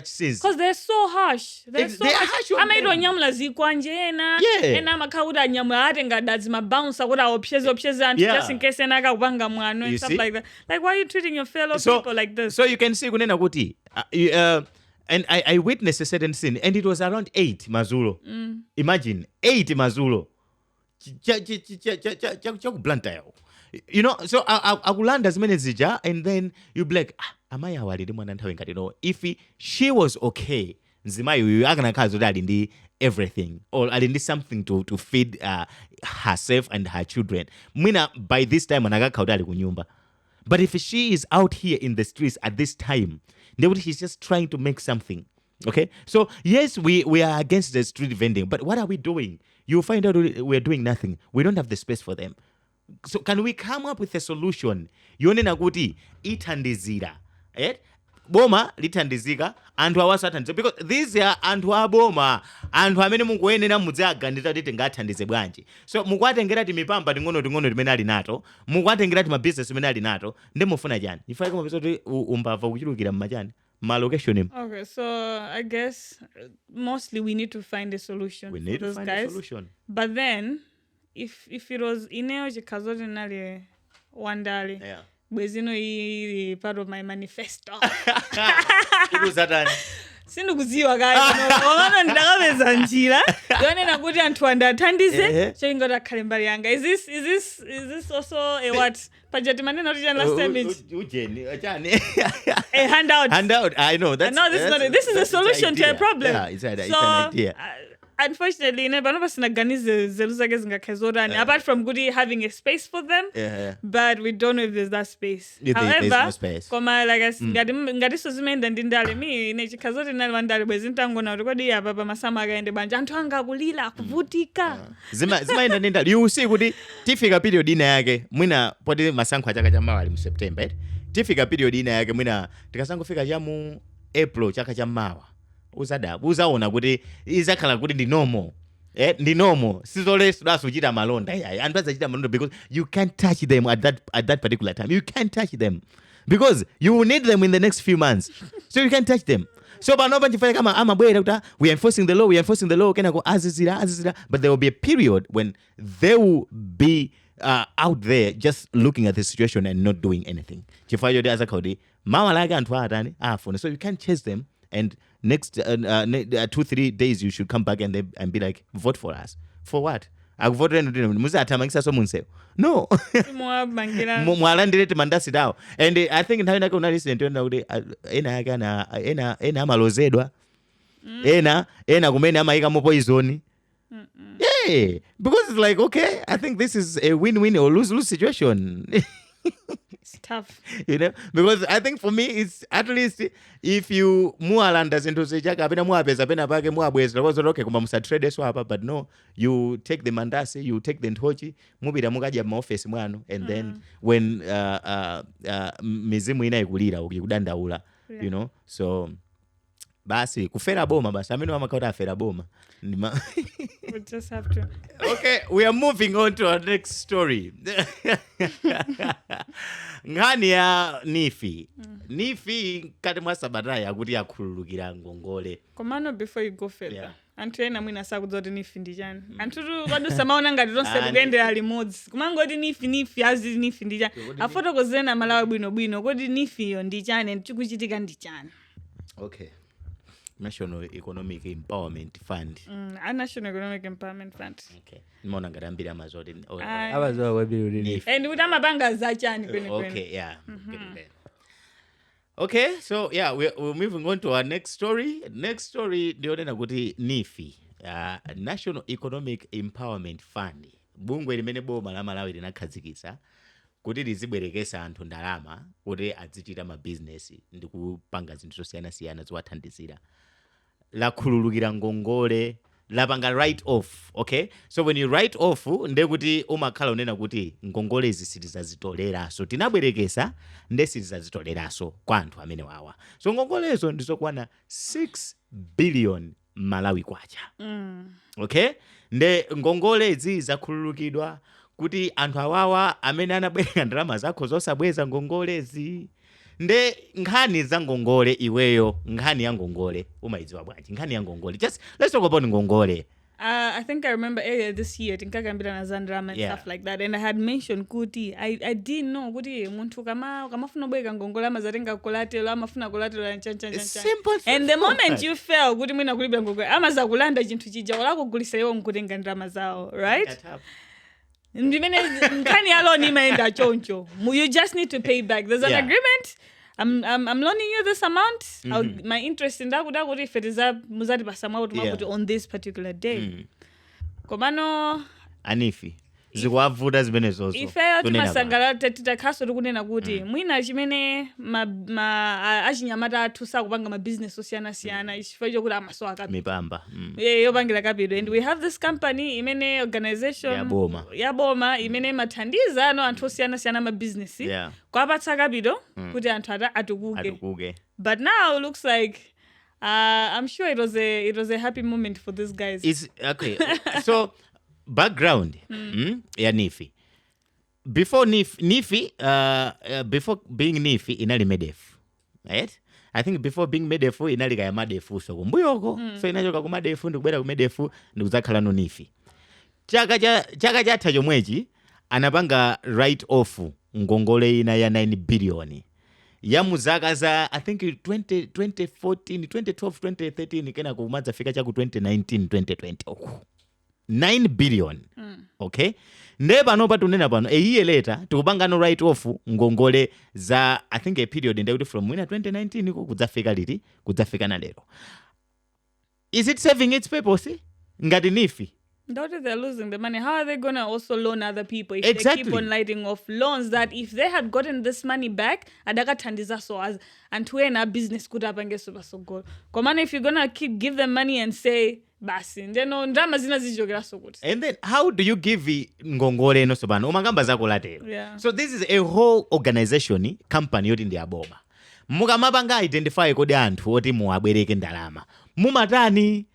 scenes because they're so harsh. They're harsh. Amaidwa nyamula zikwanje ena makauda nyamula atenga dazima bounce akuda opsheze anthu just in case ena akupanga mwano and stuff like that. Like why are you treating your fellow people like this? So you can see kunena kuti and I witnessed a certain scene and it was around 8 mazulo. Imagine 8 mazulo chakublanta yawo. You know, so akulanda zimene zija and then you be like amayi awalidi mwana nthawi ngati no if she was okay nzimayi uyu akanakhala zoti ali ndi everything or ali ndi something to feed herself and her children mwina by this time anakakhala kuti ali kunyumba. But if she is out here in the streets at this time ndekuti she's just trying to make something. Okay, so yes we are against the street vending, but what are we doing? You find out we're doing nothing. We don't have the space for them. So can we come up with a solution? Yonena kuti ithandizira. Boma lithandizika anthu awaso athandizika because these are anthu aboma anthu amene mukuyenera mudziagandira kuti tingathandize bwanji. So mukwatengera timipamba ting'ono timene ali nato mukwatengera mabusiness imene ali nato ndi mufuna chani ifai kama pesa kuti umbava kuchulukira mmachani location. Okay, so I guess mostly we need to find a solution for those guys. But then if it was ineo chikazoti nali wandale bwezino ili part of my manifesto ikuzatani sindikuziwa kale ono ndakapeza njira yonena kuti anthu andathandize so ingoti akhale mbali yanga. Is this also a what pajati manena kuti last time ujeni achani a handout. I know this is a solution to a problem. Yeah, it's an idea. Unfortunately, panopa sinaganize zelu zake zingakhezorani apart from Goody having a space for them, but we don't know if there's that space. However, there's no space. Koma like ngati so zimenda ndindale mi nechikazoti nali wandale bwezi ntangona kuti kodi apa pa masama akaende banja anthu anga akulira akuvutika. Zimaenda ndindale. You see kuti tifika period ina yake mwina poti masankho achaka cha mawa ali mu September. Tifika period ina yake mwina tikasangofika cha mu April chaka cha mawa. Uzaona kuti izakhala kuti ndi normal. Ndi normal. Sizoleso uchita malonda. Anthu azachita malonda because you can't touch them at that particular time. You can't touch them because you will need them in the next few months. So you can't touch them. So panopa chifanya kama amabwera kuti we are enforcing the law kenako azizira but there will be a period when they will be out there just looking at the situation and not doing anything. Chifanya yodi azakhala mawa lake anthu atani afuna. So you can't chase them and next 2-3 days you should come back and be like, vote for us. For what? Akuvote muzi atamangisa so munsewo. No. Mwalandire mandasi dawo. And I think nthawi nake unalisi ntiona kuti ena yake ena amalozedwa. Ena kumene amayika mo poison. Yeah, because it's like, okay, I think this is a win-win or lose-lose situation. It's tough. Because I think for me, it's at least if you mualanda into sechaka apena muapeza apena pake muabweza was okay kuma musa trade swapa, but no, you take the mandasi, you take the ntochi, mubira mukaja mu office mwanu, and then when mizimu ina ikulira ukikudandaula, so basi kufera boma basi amene wamakauta afera boma. We just have to. Okay, we are moving on to our next story. Ngani ya Nifi. Nifi kati mwasabata yakuti yakhululukira ngongole. Komano before you go further. Anthu ena mwina sakudzote Nifi ndi chani. Anthu kadusa maona ngati tonse kuyendera limodzi. Kumangoti Nifi azi Nifi ndi chani. Afotokozera Malawi bwino kodi Nifi yo ndi chani chikuchitika ndi chani. Okay. National Economic Empowerment Fund. A National Economic Empowerment Fund. Okay. Mona ngarambira mazoti. Abazoa wabiri. And utamapanga za chani kweni. Okay, yeah. Okay, so yeah, we're moving on to our next story. Next story ndionena kuti Nifi, National Economic Empowerment Fund. Bungwe limene boma la Malawi linakhazikitsa kuti lizibwerekesa anthu ndalama kuti azichita ma business ndi kupanga zinthu zosiyana zowathandizira. Lakhululukira ngongole, lapanga write off, okay? So when you write off, nde kuti umakhala unena kuti ngongole izi sitizazitoleraso, tinabwerekesa nde sitizazitoleraso kwa anthu amene wawa. So ngongolezo ndizokwana 6 billion Malawi kwacha. Okay? Nde ngongole izi zakhululukidwa kuti anthu awawa amene anabwereka ndalama zako zosabweza ngongolezi. Nde nkhani za ngongole iweyo, nkhani ya ngongole umaidziwa bwanji? Nkhani ya ngongole, just let's talk about ngongole. I think I remember earlier this year tinkakambira na zandrama and stuff like that, and I had mentioned kuti I didn't know kuti munthu kamafuna bweka ngongole amazatenga collateral, amafuna collateral and chan. And the moment you fell kuti mwina kulibira ngongole amazakulanda chinthu chija wala kugulisa iwo nkutenga ndrama zawo, right? Ndimene nkhani ya loan imaenda choncho. You just need to pay back. There's an agreement. I'm loaning you this amount. My interest in that would if it is up muzati pasamwa on this particular day. Komano Anifi. Zikuwavuta zimene zozo. Ife timasangala titakhaso tikunena kuti mwina chimene achinyamata athu sakupanga ma business osiyana chifukwa chokuti amaso akapi. Mipamba. Yopangira kapido. And we have this company imene organization ya boma imene mathandiza anthu osiyana ma business. Kwapatsa kapido kuti anthu atukuke. But now it looks like I'm sure it was a happy moment for these guys. It's okay. So background ya Nifi. Before Nifi, before being Nifi inali Medefu, right? I think before being Medefu inali kaya Madefu so kumbuyoko. So inachoka ku Madefu ndikubwera ku Medefu ndikuzakhala no Nifi. Chaka chatha chomwechi anapanga write off ngongole ina ya 9 billion. Ya muzaka za I think 2014, 2012, 2013 kena kumadza fika chaku 2019, 2020. 9 billion. Okay? Nde pano patunena pano a year later tukupanga no write off ngongole za I think a period ndekuti from 2019 kudzafika liti kudzafika na lero. Is it serving its purpose? Ngati Nifi. Not if they're losing the money, how are they going to also loan other people if they keep on lighting off loans that if they had gotten this money back, adakathandiza so as and to a business could have been so good. Come on, if you're going to give them money and say basi ndeno ndrama zina zijogera so good. And then how do you give ngongole no sobano umangamba zako latero? So this is a whole organization, company yoti ndi aboma. Mukamapanga identify kodi anthu oti muabwereke ndalama. Mumatani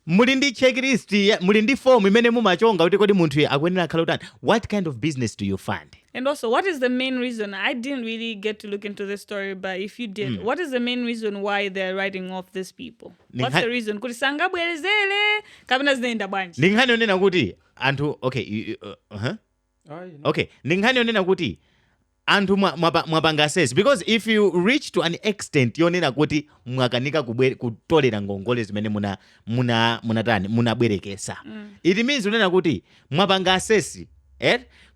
muli ndi checklist, muli ndi form imene mumachonga kuti kodi munthu akwenera khala utani. What kind of business do you fund? And also, what is the main reason? I didn't really get to look into this story, but if you did, what is the main reason why they're writing off these people? What's the reason? Kuti sangabwerezele kabina zinaenda bwanji. Ndinkhani onena kuti anthu okay, okay, ndinkhani onena kuti anthu mwapanga assess, because if you reach to an extent yonena kuti mwakanika kutolera ngongole zimene munabwerekesa, it means unena kuti mwapanga assess,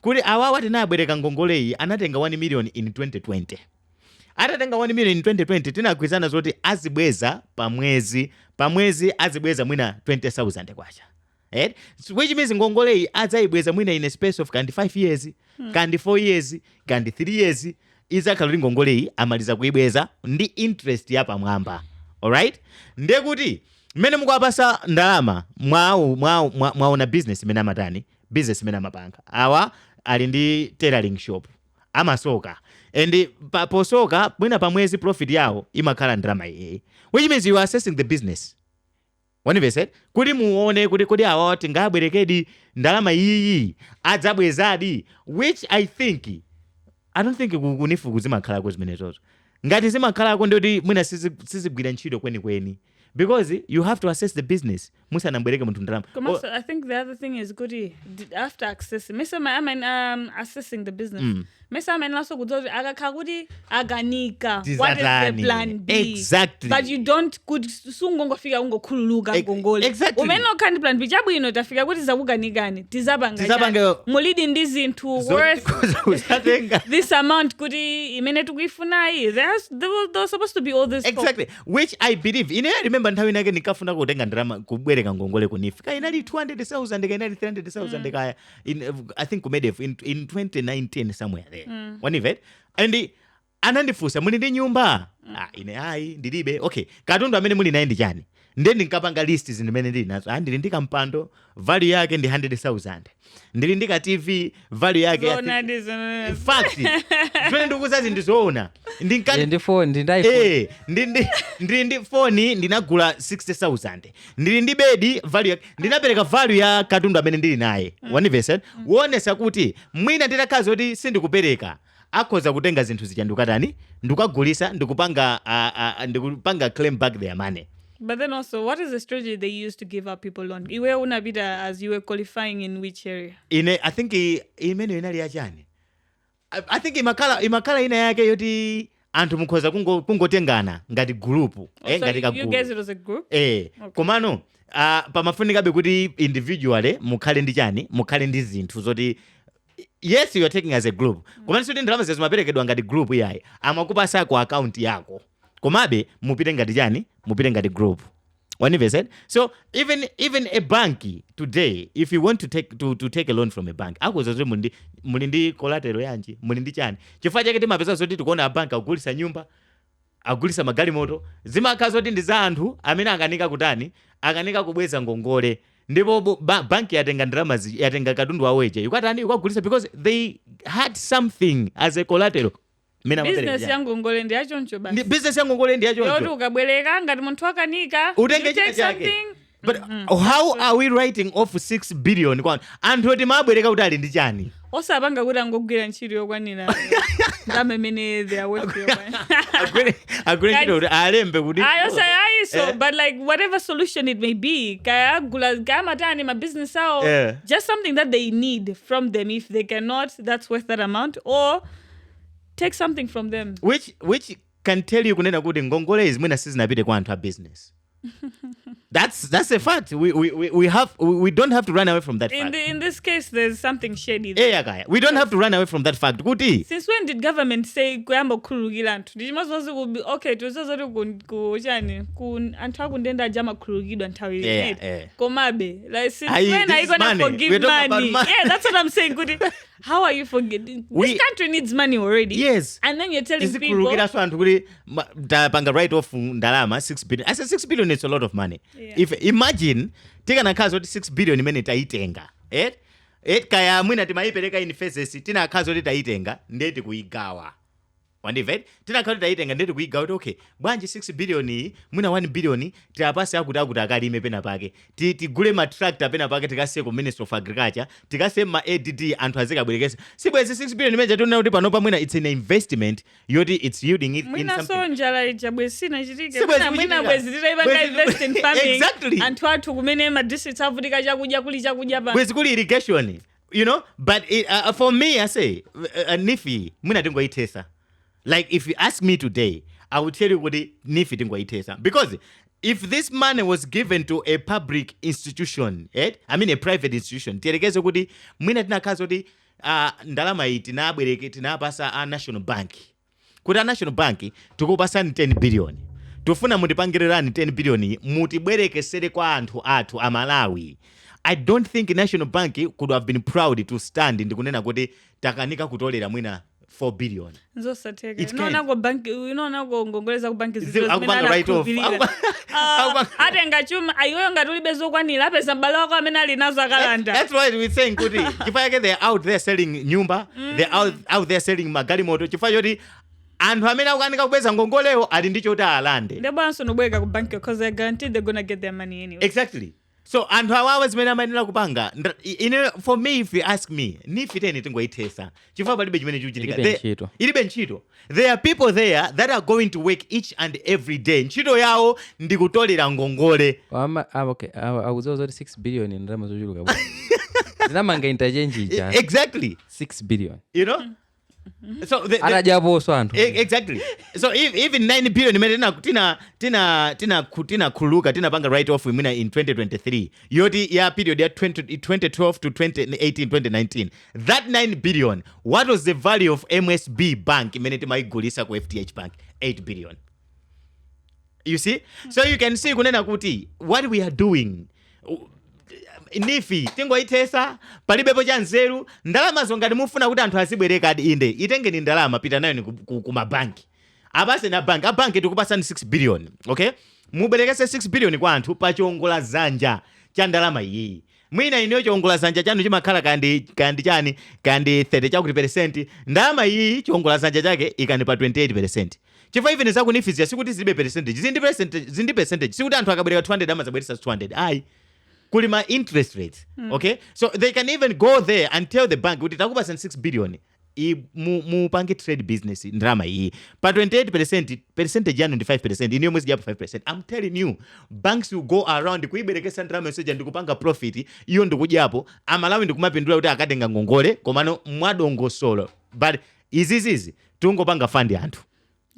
kuti awawa tinabwereka ngongole iyi anatenga 1 million in 2020. Atatenga 1 million in 2020 tinagwizana zoti azibweza pamwezi azibweza mwina 20,000 kwacha. right? So, which means ngongole adzayibweza mwina in a space of kandi 5 years kandi 4 years kandi 3 years izakhala ngongole amaliza kuibweza ndi interest ya pamwamba. Alright, ndiye kuti mmene mukuwapasa ndalama mwaona business imene amatani, business imene amapanga awa ali ndi tailoring shop amasoka and posoka mwina pamwezi profit yawo imakhala ndalama iyeyi, which means you are assessing the business. Wanivese kuti muone kuti kodi awa tingabwerekedi ndalama iyi adzabwezadi, which I don't think kunifuku zimakhalako zimenezozo. Ngati zimakhalako ndoti mwina sizigwira ntchito kwenikweni, because you have to assess the business musanambwereke munthu ndalama. I think the other thing is kuti after assessing assessing the business also kuti akakhala kuti aganika what is the plan B. Exactly. But you don't sungongofika ungokhululuka ngongole. Exactly. Umene okhandi plan B chabwino tafika kuti zakuganikani tizabanga mulidi ndi zinthu worth this amount kuti imene tikuifunayi. There's supposed to be all this exactly talk. Which I believe I remember nthawi nake nikafuna kutenga ndalama kubwereka ngongole kunifi kainali 200,000 kainali 300,000 kaya I think kumede in 2019 somewhere there. Wanivet and anandifusa muli ndi nyumba ine ayi ndilibe. Okay, katundu amene muli naye ndi chani? Ndiye ndinkapanga list zimene ndili nazo. Ndili ndi kampando value yake ndi 100,000, ndili ndi ka TV value yake in fact zvene ndikuzazi ndizoona ndi phone ndili ndi phone ndinagula 60,000, ndili ndi bedi value yake ndinapereka value ya katundu amene ndili naye. Wanivesa wonesa kuti mwina nditakaza kuti sindikupereka akhoza kutenga zinthu zija ndikatani ndikagulisa ndikupanga claim back their money. But then also, what is the strategy they use to give up people loan? Iwe unabida as you were qualifying in which area? I think imene inali yachani. I think imakala ina yake yoti anthu mukhoza kungotengana ngati group. Ngati ka group. You guys it was a group? Okay. Komano pamafunikabe kuti individually mukhale ndi chani, mukhale ndi zinthu zoti yes you are taking as a group. Komano soti ndalama zezo maperekedwa ngati group yayi amakupasa ku account yako. Komabe mupite ngati chani, mupite ngati group. Wanivesa? So even a bank today, if you want to take a loan from a bank, akhoza zoti muli ndi collateral yanji, muli ndi chani. Chifukwa chake timapeza zoti tikuona a bank agulisa nyumba, agulisa magalimoto, zimakhala zoti ndi za anthu amene akanika kutani, akanika kubweza ngongole. Ndipo bank yatenga ndalama yatenga katundu waweje. Yukatani yukagulisa because they had something as a collateral. Business yangu ngole ndi achoncho basi. Business yangu ngole ndi achoncho. Yoti ukabwereka ngati munthu akanika. Take something. But how are we writing off 6 billion kwa anthu oti mabwereka kuti ali ndi chani? Osapanga kuti angogwira ntchito yokwanira. Ndamemene they are working. Agreed kuti alembe kuti. So but like whatever solution it may be, kaya matani ma business out. Just something that they need from them. If they cannot, that's worth that amount, or take something from them. Which can tell you kunena kuti ngongole is mwina sizinapite kwa anthu a business. That's a fact. We don't have to run away from that fact. In this case, there's something shady there. Yeah, we don't have to run away from that fact. Kuti. Since when did government say kuyamba kukhululukira anthu? Ndichimazo kuti okay, tuzozoti kuchani anthu akundenda jama khululukidwa nthawi ile. Komabe, like since when are you gonna forgive money? Yeah, that's what I'm saying. Kuti how are you forgetting? This country needs money already. Yes. And then you're telling people. Khululukira so anthu kuti panga write off ndalama 6 billion. I said 6 billion is a lot of money. Yeah. If imagine tika nakhazo kuti 6 billion imene taitenga. Kaya mwina timaipereka in phases tina nakhazo kuti taitenga ndeti kuigawa. Wandivet? Tina nakhazo taitenga ndeti kuigawa kuti okay, bwanji 6 billion mwina 1 billion tiapase akuti akalime pena pake. Tigule ma tractor pena pake tikasiye ku Ministry of Agriculture, tikasiye ma ADD anthu azikabwerekesa. Sibwezi 6 billion imene tuna kuti panopa mwina it's an investment yoti it's yielding it in something. Mwina so njala ijabwesina chitike. Mwina bwezi titaipanga invest in farming. Exactly. Anthu athu kumene ma districts avutika chakudya pa. Bwezi kuli irrigation. You know, but for me I say nifi mwina tingoyithesa. Like if you ask me today, I will tell you what nifi tingoyithesa, because if this money was given to a public institution, I mean a private institution, tiyerekeze kuti mwina tinakhaza kuti ndalama iyi tinapasa a National Bank. Kuti a National Bank tikupasani 10 billion. Tufuna mutipangirani 10 billion mutibwerekesere kwa anthu athu a Malawi. I don't think National Bank could have been proud to stand ndikunena kuti takanika kutolera mwina 4 billion. Zosateka. Unaonako ngongoleza ku banki akupanga right off. Atenga chuma ayoyo ngatulibe zokwanira apeza mbale wako amene ali nazo akalanda. That's why we saying kuti chifukwa they're out there selling nyumba, they're out there selling magalimoto chifukwa choti anthu amene akukanika kubweza ngongoleyo ali ndicho kuti alande. Ndebwanso nobweka ku bank because they're guaranteed they're gonna get their money anyway. Exactly. So anthu awawa zimene amayenera kupanga for me, if you ask me, nifiteni tingoyithesa chifukwa palibe chimene chikuchitika ilibe ntchito. There are people there that are going to work each and every day. Ntchito yawo ndi kutolera ngongole. Okay, akuzoza 6 billion ndalama zochuluka. Zinamanga interchange ija. Exactly. 6 billion. You know? So exactly. So even 9 billion tina khuluka tina panga write off in 2023 yoti ya period ya 2012 to 2018 2019 that 9 billion, what was the value of MSB bank imene timaigulisa ku FTH bank? 8 billion. You see? So you can see kunena kuti what we are doing nifi tingoyithesa palibepo cha nzeru. Ndalama zongati mufuna kuti anthu azibwereka adi inde itengeni ndalama pita nayo ku mabanki apase na banki abanki tikupasani 6 billion. Okay, muberekese 6 billion kwa anthu pa chiongola zanja cha ndalama iyi. Mwina ineyo chiongola zanja chanu chimakhala kandi chani kandi 30 chakuti percent, ndalama iyi chiongola zanja chake ikani pa 28%. Chifukwa even zakunifizia sikuti zilibe percentage zindi percentage sikuti anthu akabereka 200 amazabweresa 200 ayi kulima interest rates. Okay, so they can even go there and tell the bank kuti takupasa 6 billion mupange trade business ndrama iyi pa 28%, percentage yanu ndi 5%, iniyo mwezi japo 5%. I'm telling you, banks will go around kuiberekesa ndrama yoseja ndikupanga profit iyo ndikujapo amalawi ndikumapindula kuti akatenga ngongole komano mwadongosolo, but izizizi tungopanga fund anthu.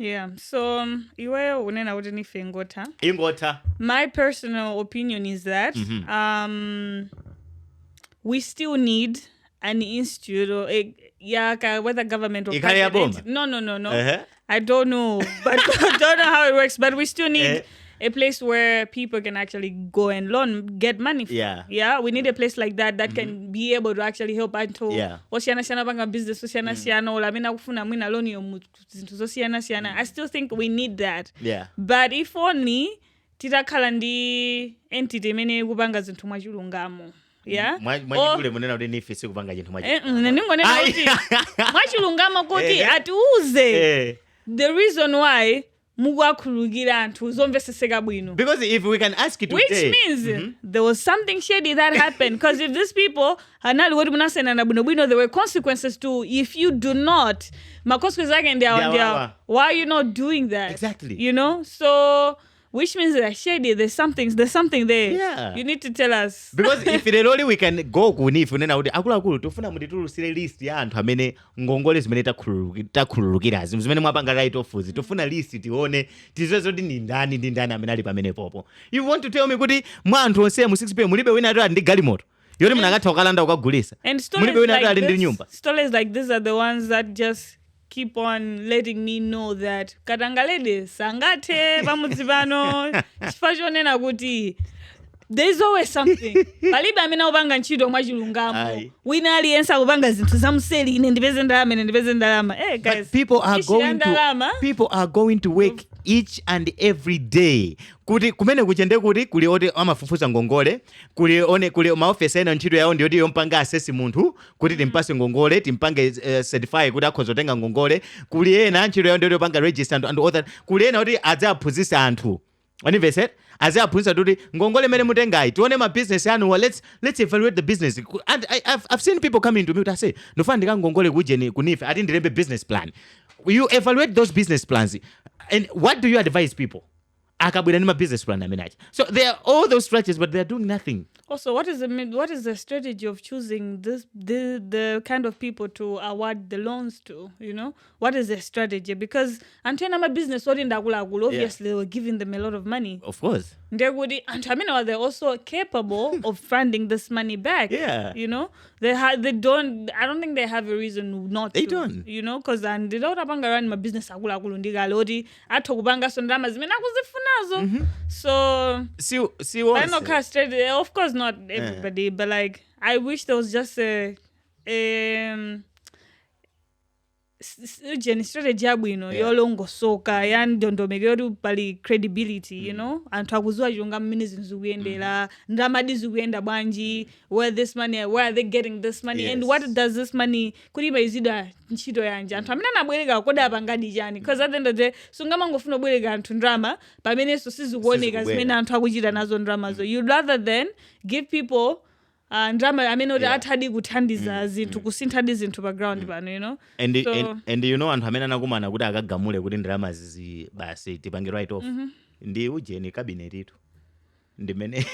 Yeah, so iwe unena kuti nife ingotha. My personal opinion is that we still need an institute or whether government or private. No. I don't know, but I don't know how it works. But we still need a place where people can actually go and get money. Yeah, we need a place like that can be able to actually help until osiyana banga business osiyana ola mina kufuna mwina loan yo zinthu zosiyana. I still think we need that. Yeah. But if only titakhala ndi entity imene kupanga zinthu mwachilungamo. Yeah. Mwachikule munena kuti nife sikupanga chinthu mwachilungamo. Ndingonena kuti mwachilungamo kuti atiuze the reason why mugakhulukira anthu zomveseseka bwino. Because if we can ask it today, which means there was something shady that happened. Because if these people hanali wodi munasena na bwino, there were consequences too. If you do not, consequences again there. Why are you not doing that? Exactly. You know, so which means they're shady. There's something there. Yeah. You need to tell us. Because if really we can go kunifu nena kuti akulu tufuna mutitulusire list ya anthu amene ngongole zimene takhululukira zimene mwapanga right off tufuna list tione tizozo ndi ndani amene ali pamene popo. You want to tell me kuti mwa anthu onse mu 6 p.m. mulibe wina ali ndi galimoto yoti munakatha kukalanda ukagulisa. And stories like this are the ones that just keep on letting me know that katangalede sangathe pamudzi pano chifukwa chonena kuti there's always something. Palibe amene upanga ntchito mwachilungamo wina aliyense akupanga zinthu zamuseli ine ndipeze ndalama. Guys, but people are going to work each and every day kuti kumene kuchende kuti kuli oti amafufuza ngongole kuli maofesi ena ntchito yawo ndiyoti yompanga assess munthu kuti timpase ngongole timpange certify kuti akhoza kutenga ngongole. Kuli ena ntchito yawo ndiyoti yopanga register and all that. Kuli ena kuti adzaphunzitsa anthu anivese azaphunzitsa kuti ngongole mene mutengayi tione ma business anu. Let's evaluate the business. And I've seen people coming to me to say nofana ndika ngongole kujeni kunife ati ndilembe business plan. You evaluate those business plans and what do you advise people? Akabwera nima business plan amenaje. So there are all those structures but they are doing nothing. Also, what is the strategy of choosing the kind of people to award the loans to, you know? What is the strategy? Because Antena business obviously they were giving them a lot of money. Of course. Ndekuti anthu amene they're also capable of funding this money back. Yeah. You know, I don't think they have a reason not They to. don't. You know, because ndidauta panga run my business akulu ndikale oti atho kupanga so ndalama zimene akuzifunazo. So see what? I know straight. Of course, not everybody, but like I wish there was just a strategy yabwino yolongosoka yandondomeko yoti pali credibility, you know, anthu akuziwa chilunga mmene zinthu zikuyendera, ndalama zikuyenda bwanji, where are they getting this money, and what does this money kuti imayizidwa ntchito yanji, anthu amene anabwereka kodi apangadi chani, because at the end of the day sungamangofuna kubwereka anthu ndalama pamenenso sizikuoneka zimene anthu akuchita nazo ndalamazo. You'd rather than give people ndalama amene oti athadi kuthandiza zinthu kusintha zinthu pa ground pano, you know. And you know anthu amene anakumana kuti akagamule kuti ndalama zizi basi tipange write off ndi ujeni cabinet itu ndimene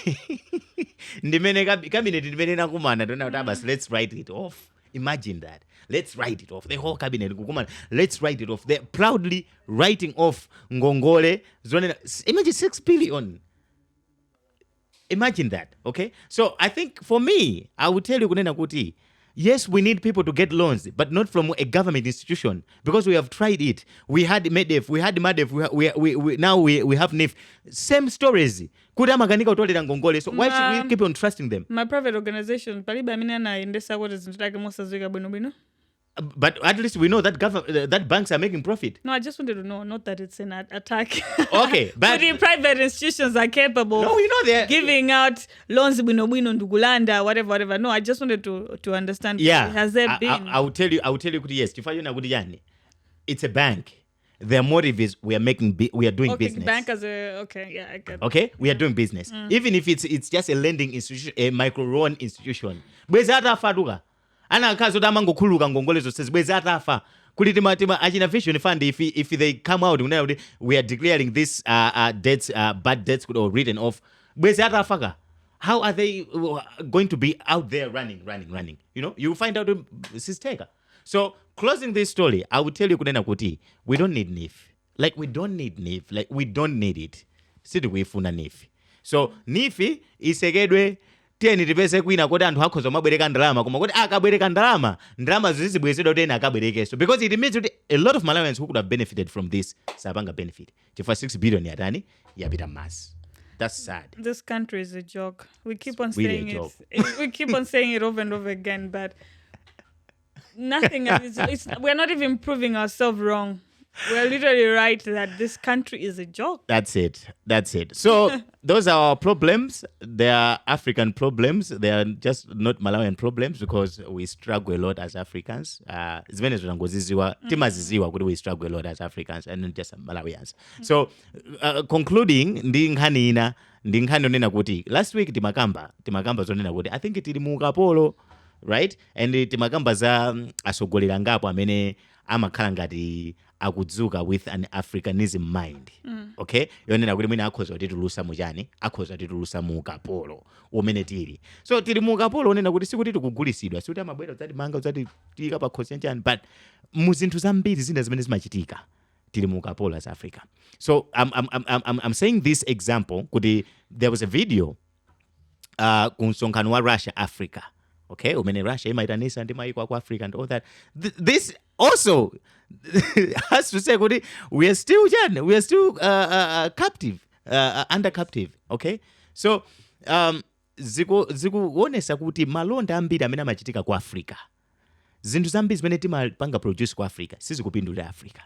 cabinet ndimene nakumana tona kuti basi let's write it off. Imagine that. Let's write it off. The whole cabinet kukumana, let's write it off. They're proudly writing off ngongole zonena. Imagine 6 billion. Imagine that, okay? So I think for me, I would tell you kunena kuti, yes, we need people to get loans, but not from a government institution, because we have tried it. We had MEDEF, we had MADEF, now we have NIF. Same stories. Kuda makanika utolera ngongole. So why should we keep on trusting them? My private organization, palibe amene anaendesa kuti zinthu take mosazwika bwino. But at least we know that that banks are making profit. No, I just wanted to know, not that it's an attack. Okay, but the private institutions are capable. No, you know they're giving out loans bwino ndugulanda whatever. No, I just wanted to understand. Yeah, has there been? I will tell you kuti yes. It's a bank. Their motive is we are doing business. Bank as yeah, I get it. Okay, we are doing business. Even if it's just a lending institution, a micro loan institution. Bwezata faduka. Ana kazo tamangokhuluka ngongole zonse bwezata afa. Kuti tima achina vision fund if they come out we are declaring this debts bad debts or written off. Bwezata afaka. How are they going to be out there running? You know, you find out sisteka. So closing this story, I will tell you kunena kuti we don't need NIF. Like we don't need NIF. Like we don't need it. Sidi kuifuna NIF. So NIF isegedwe teni tipese kwina kuti anthu akhoza mabwereka ndalama koma kuti akabwereka ndalama zizibwezedwa kuti ena akabwerekeso, because it means that a lot of Malawians who could have benefited from this sapanga benefit chifukwa 6 billion yatani yapita mass. That's sad. This country is a joke. We keep on really saying it. We keep on saying it over and over again, but nothing. We're not even proving ourselves wrong. We're literally right that this country is a joke. That's it. So those are our problems. They are African problems. They are just not Malawian problems because we struggle a lot as Africans. Zimene zonangoziziwa, timaziziwa kuti we struggle a lot as Africans and not just Malawians. So concluding, ndi nkhani onena kuti last week timakamba zonena kuti I think tili mu ukapolo, right? And timakamba za asogolera ngapo amene amakhala ngati akudzuka with an Africanism mind. Okay? Yonena kuti mwina akhoza kutitulusa muchani, akhoza kutitulusa mu ukapolo umene tili. So tili mu ukapolo onena kuti sikuti tikugulisidwa, sikuti amabwera udzati manga udzati tika pa khosi chani, but mu zinthu zambiri zina zimene zimachitika tili mu ukapolo as Africa. So I'm saying this example kuti there was a video ku msonkhano wa Russia Africa. Okay, umene Russia imaitanisa ndi maiko ku Africa and all that. This also has to say kuti we are still captive, under captive. Okay, so zikuonesa kuti malonda ambiri amene amachitika ku Africa, zinthu zambiri zimene timapanga produce ku Africa sizikupindulira Africa,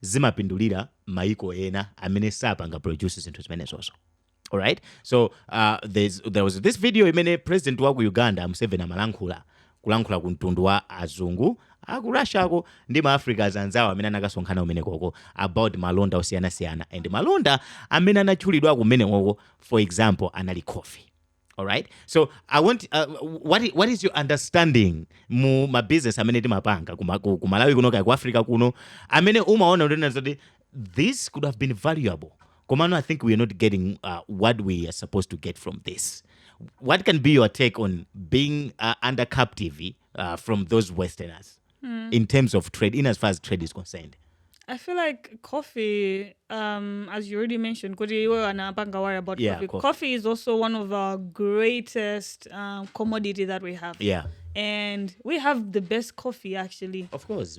zimapindulira maiko ena amene sapanga produce zinthu zimene zozo. All right, so there was this video imene president wa ku Uganda Museveni amalankhula ku mtundu wa azungu aku Russia ako ndi ma Africans anzawo amene anakasonkhana umene koko about malonda osiyanasiyana, and malonda amene anachulidwa kumene koko, for example, anali coffee. All right, so I want what is your understanding mu ma business amene timapanga ku Malawi kuno ku Africa kuno amene umaona kuti this could have been valuable? Komano, I think we are not getting what we are supposed to get from this. What can be your take on being under captivity from those Westerners in terms of trade, in as far as trade is concerned? I feel like coffee, as you already mentioned, worry about coffee. Coffee is also one of our greatest commodity that we have. Yeah. And we have the best coffee, actually. Of course.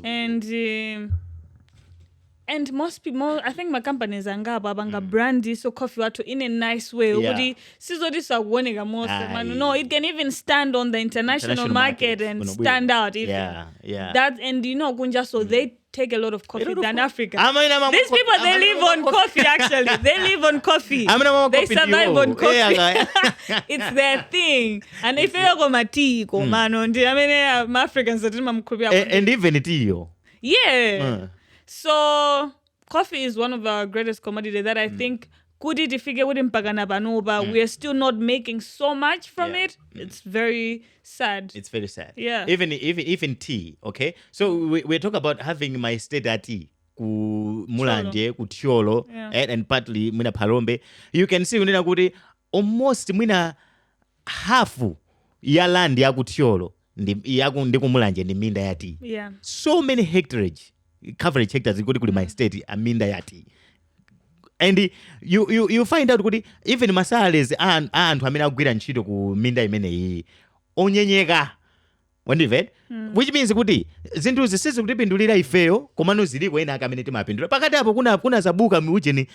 And most people, I think my company is brandy so coffee water in a nice way. No, it can even stand on the international market and stand out. That and so they take a lot of coffee than Africa. These people, they live on coffee. Actually, they live on coffee. They survive on coffee. It's their thing. And if you go my tea, Africans and even tea. Yeah. So coffee is one of our greatest commodities that I think we are still not making so much from it. It's very sad. It's very sad. Yeah. Even tea, okay? So we talk about having my state at tea. Ku mulanje, ku tiolo, and partly muna palombe. You can see almost muna half ya land ya ku tiolo ndi ku mulanje ni minda ya tea. Yeah. So many hectares. Coverage hectares in Gugu my state aminda yati. And you find out even masales and amina gwira nchito ku minda imene iyi onyenyeka wandivet which means zinthu zisizi kutipindulira ifeyo komano ziliko ena akamene timapindula pakati apo kuna zabuka miujeni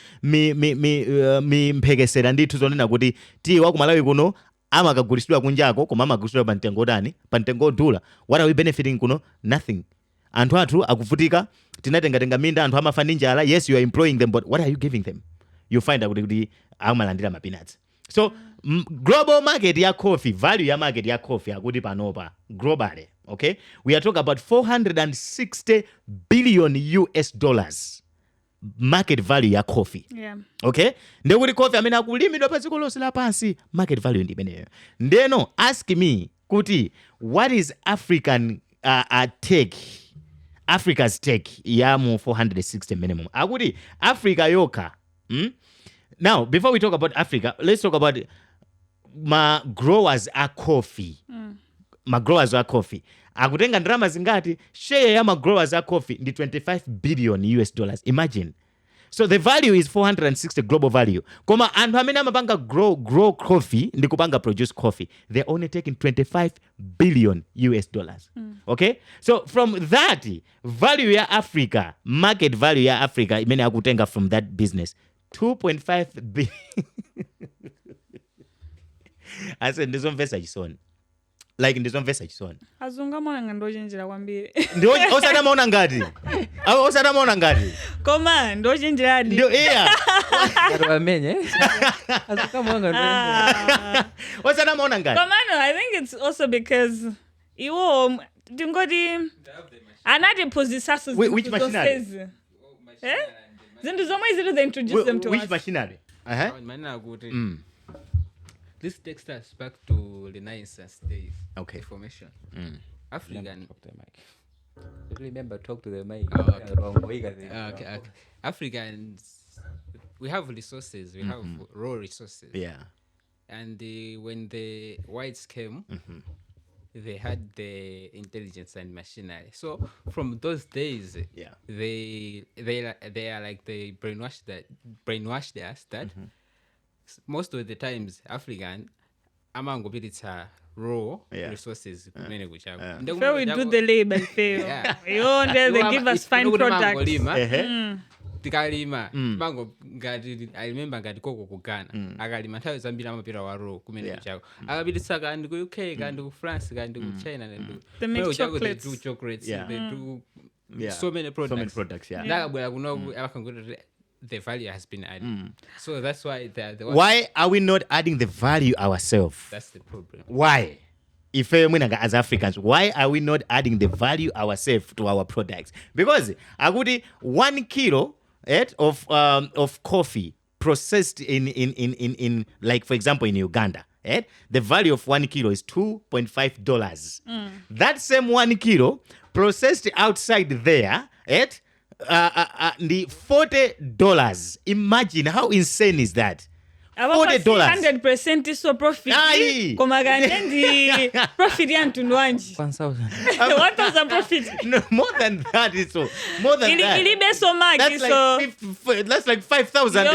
mphekesera ndithu zonena kuti tiwa ku Malawi kuno amakagulisidwa kunjako koma amagulisidwa pantengo odula. What are we benefiting kuno? Nothing. Anthu athu akuvutika tinatenga minda anthu amafa ndi njala. Yes, you are employing them, but what are you giving them? You find out kuti amalandira mapeanuts. So global market ya coffee, value ya market ya coffee akuti panopa globally, okay? We are talking about 460 billion US dollars market value ya coffee. Yeah. Okay? Ndekuti coffee amene akulimidwa pa dziko lonse lapansi market value ndi imeneyo. Ndeno ask me kuti what is Africa's take yamu 460 minimum. Akuti Africa yoka. Now, before we talk about Africa, let's talk about ma growers are coffee. Ma growers are coffee. Akutenga ndrama zingati share ya ma growers are coffee ndi 25 billion US dollars. Imagine. So the value is 460 global value. Koma anthu amene amapanga grow coffee ndi kupanga produce coffee, they're only taking 25 billion US dollars. Okay? So from that value ya Africa, market value ya Africa imene akutenga from that business 2.5 billion. I said ndizomvesa chisoni. Like ndizomvesa chisoni. Azunga mwana ndochenjera kwambiri. Ndio osatamaona ngati. Osatamaona ngati. Koma ndochenjera ndi. Ndio Amenye. Azunga mwana ndochenjera. Osatamaona ngati. Koma no, I think it's also because iwo ndingoti anati posisaso which machinery? Zindu zomwe zidu they introduce them to us. Which machinery? This takes us back to Renaissance days. Okay. Information. African. Remember, talk to the mic. Okay. Africans, we have resources. We have raw resources. Yeah. And when the whites came, they had the intelligence and machinery. So from those days, they are like they brainwashed us that most of the times African amangopititsa raw resources kumene kuchako. Fair we do the labor fair. They give us fine products. Tikalima bango ngati I remember ngati koko kugana akalima nthawi zambiri amapita wa raw kumene kuchako akapititsa kandi ku UK kandi ku France kandi ku China they make chocolates. They do chocolates, they do so many products. Ndakabwera kuno akangoti the value has been added. So that's why why are we not adding the value ourselves? That's the problem. Why? If as Africans, why are we not adding the value ourselves to our products? Because akuti 1 kilo of coffee processed in like for example in Uganda, the value of 1 kilo is $2.5. That same 1 kilo processed outside there, the $40. Imagine how insane is that? $40. 100% iso profit. Aye. Koma kanendi profit ya mtundu wanji. 1,000. 1,000 profit. No, more than that. More than that. Ilibe so much. That's like 5,000.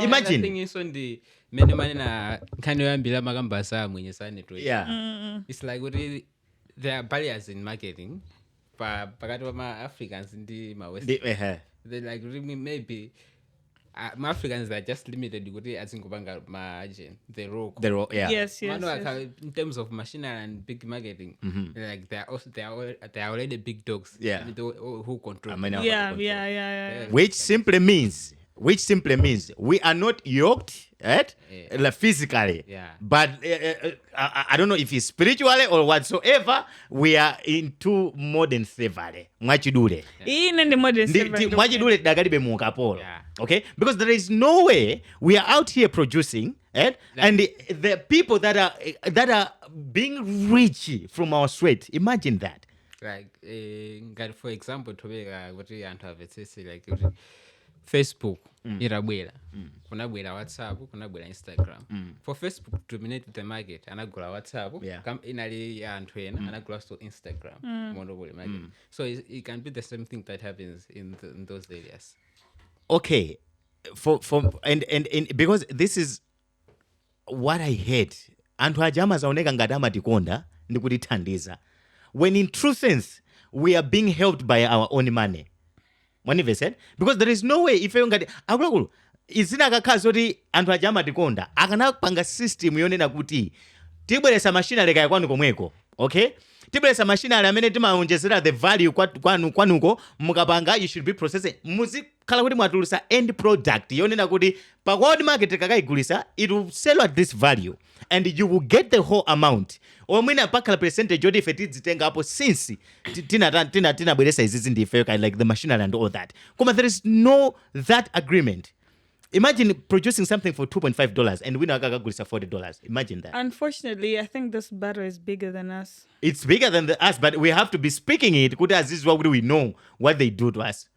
Imagine. The thing is on the many na kind of ambila magamba sa mwenye sana to. Yeah. It's like there are barriers in marketing. Pakati wa Africans ndi ma West. They like maybe Africans are just limited kuti azingobanga margin the raw. Yeah. Yes. In terms of machinery and big marketing, like they are already big dogs. Yeah. Who control. Yeah. Which simply means we are not yoked, right? Like physically. Yeah. But I don't know if it's spiritually or whatsoever. We are into modern slavery. Mwachidule. Mwachidule dagalibe mukapolo. Okay? Because there is no way we are out here producing, right? And the people that are being rich from our sweat. Imagine that. Like for example, to be what we have like Facebook irabwera kunabwera WhatsApp kunabwera Instagram for Facebook to dominate the market anagula WhatsApp inali ya anthu ena anagula so Instagram monopole market so it can be the same thing that happens in those areas. Okay, for and because this is what I hate. Anthu ajama zaoneka ngati amatikonda ndikutithandiza when in true sense we are being helped by our own money. Said? Because there is no way if you ngati akulu izina kakhazi oti anthu ajama tikonda akanapanga system yonena kuti tibweresa machine leka kwanu komweko. Okay, tibweresa machine amene timaonjezera the value kwanuko mukapanga you should be processing muzikhala kuti mwatulisa end product yonena kuti pa world market kakayigulisa it will sell at this value and you will get the whole amount. Omwina pakhala percentage yoti ife tidzitenga apo since tinabweresa izizi ndife like the machinery and all that. Koma there is no that agreement. Imagine producing something for $2.5 and we nakagagulisa $40. Imagine that. Unfortunately, I think this battle is bigger than us. It's bigger than us, but we have to be speaking it. Kuti azizwa kuti we know what they do to us.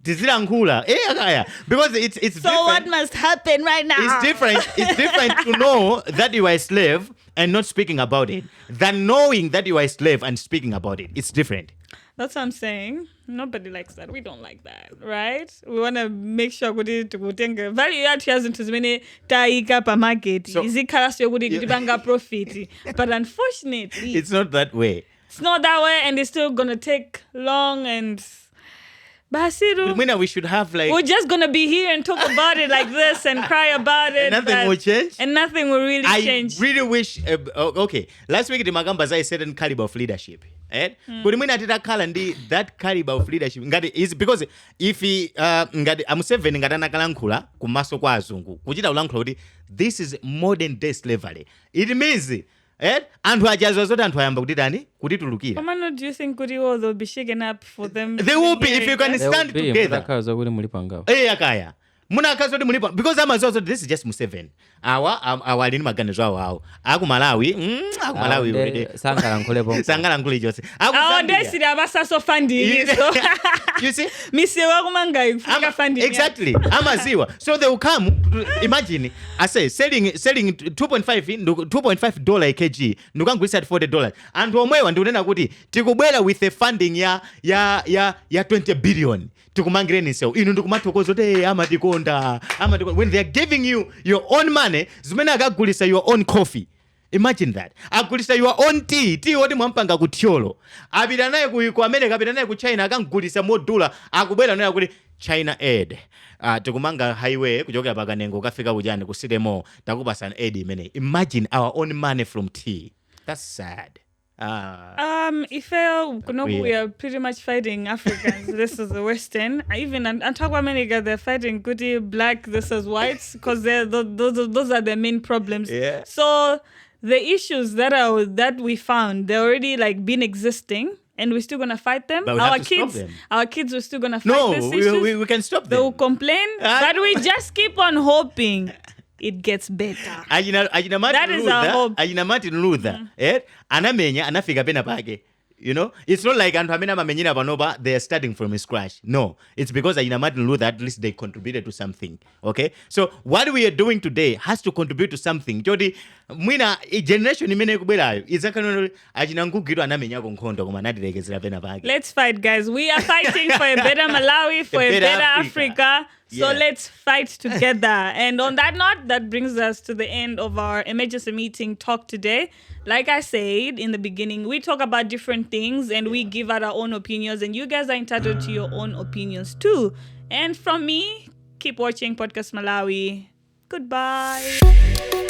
Because it's so different. what must happen right now? It's different to know that you are a slave and not speaking about it than knowing that you are a slave and speaking about it. It's different. That's what I'm saying. Nobody likes that. We don't like that, right? We want to make sure kuti tikutenga value yathu yazinto zimene taika pa market. Izikhalasyo kuti kitipanga profit. But unfortunately, it's not that way. It's not that way, and it's still gonna take long and. Basiru, we should have like. We're just gonna be here and talk about it like this and cry about it. And nothing will change. And nothing will really change. I really wish. Okay, last week the Magamba said a certain caliber of leadership. But mwina titakhala ndi that caliber of leadership ngati is because if ngati amuseveni ngati anakalankhula kumaso kwa azungu kuchita kulankhula kuti this is modern day slavery, it means anthu ajazwa zoti anthu ayamba kutitani kutitulukira. Mama, do you think they'll be shaken up for them? They will be if you can stand together. Akaya. Because this is just Museveni. Our lini maganizo awo. Aku Malawi. Aku Malawi already. Sangalankhule jose. Desire abasaso funding. You see? Misewa kumangai kufika funding. Exactly. Amaziwa. So they will come. Imagine, I say selling $2.5 a kg. Nukangulisa at $40. And omwewa ndikunena kuti tikubwera with a funding ya 20 billion. Tukumangireni seo inu ndikumatokoza kuti amatikonda when they are giving you your own money zimene akagulisa your own coffee. Imagine that. Agulisa your own tea woti mwampanga kutyolo apita naye ku America apita naye ku China akangulisa modula akubwera naye kuti China aid tikumanga highway kuchokera pakanengo kafika kujani kusilemo takupasa aid imene. Imagine our own money from tea. That's sad. We are pretty much fighting Africans. This is the Western. Even and talk America, they're fighting goody black. This is whites because those are the main problems. Yeah. So the issues that we found, they're already like been existing, and we're still gonna fight them. But our kids are still gonna fight these issues. No, we can stop them. They will complain, but we just keep on hoping. It gets better. That is our hope. Martin Luther, anamenya anafika pena pake. You know, it's not like Antu amene amamenyera panopa they are starting from scratch. No, it's because Aina Martin Luther, at least they contributed to something. Okay, so what we are doing today has to contribute to something. Jodi mwina generation imene kubwerayo izakana achina Ngugi anamenyako nkhondo koma nadilekezera pena pake. Let's fight, guys. We are fighting for a better Malawi, for a better Africa. So let's fight together. And on that note, that brings us to the end of our emergency meeting talk today. Like I said in the beginning, we talk about different things and we give out our own opinions, and you guys are entitled to your own opinions too. And from me, keep watching Podcast Malawi. Goodbye.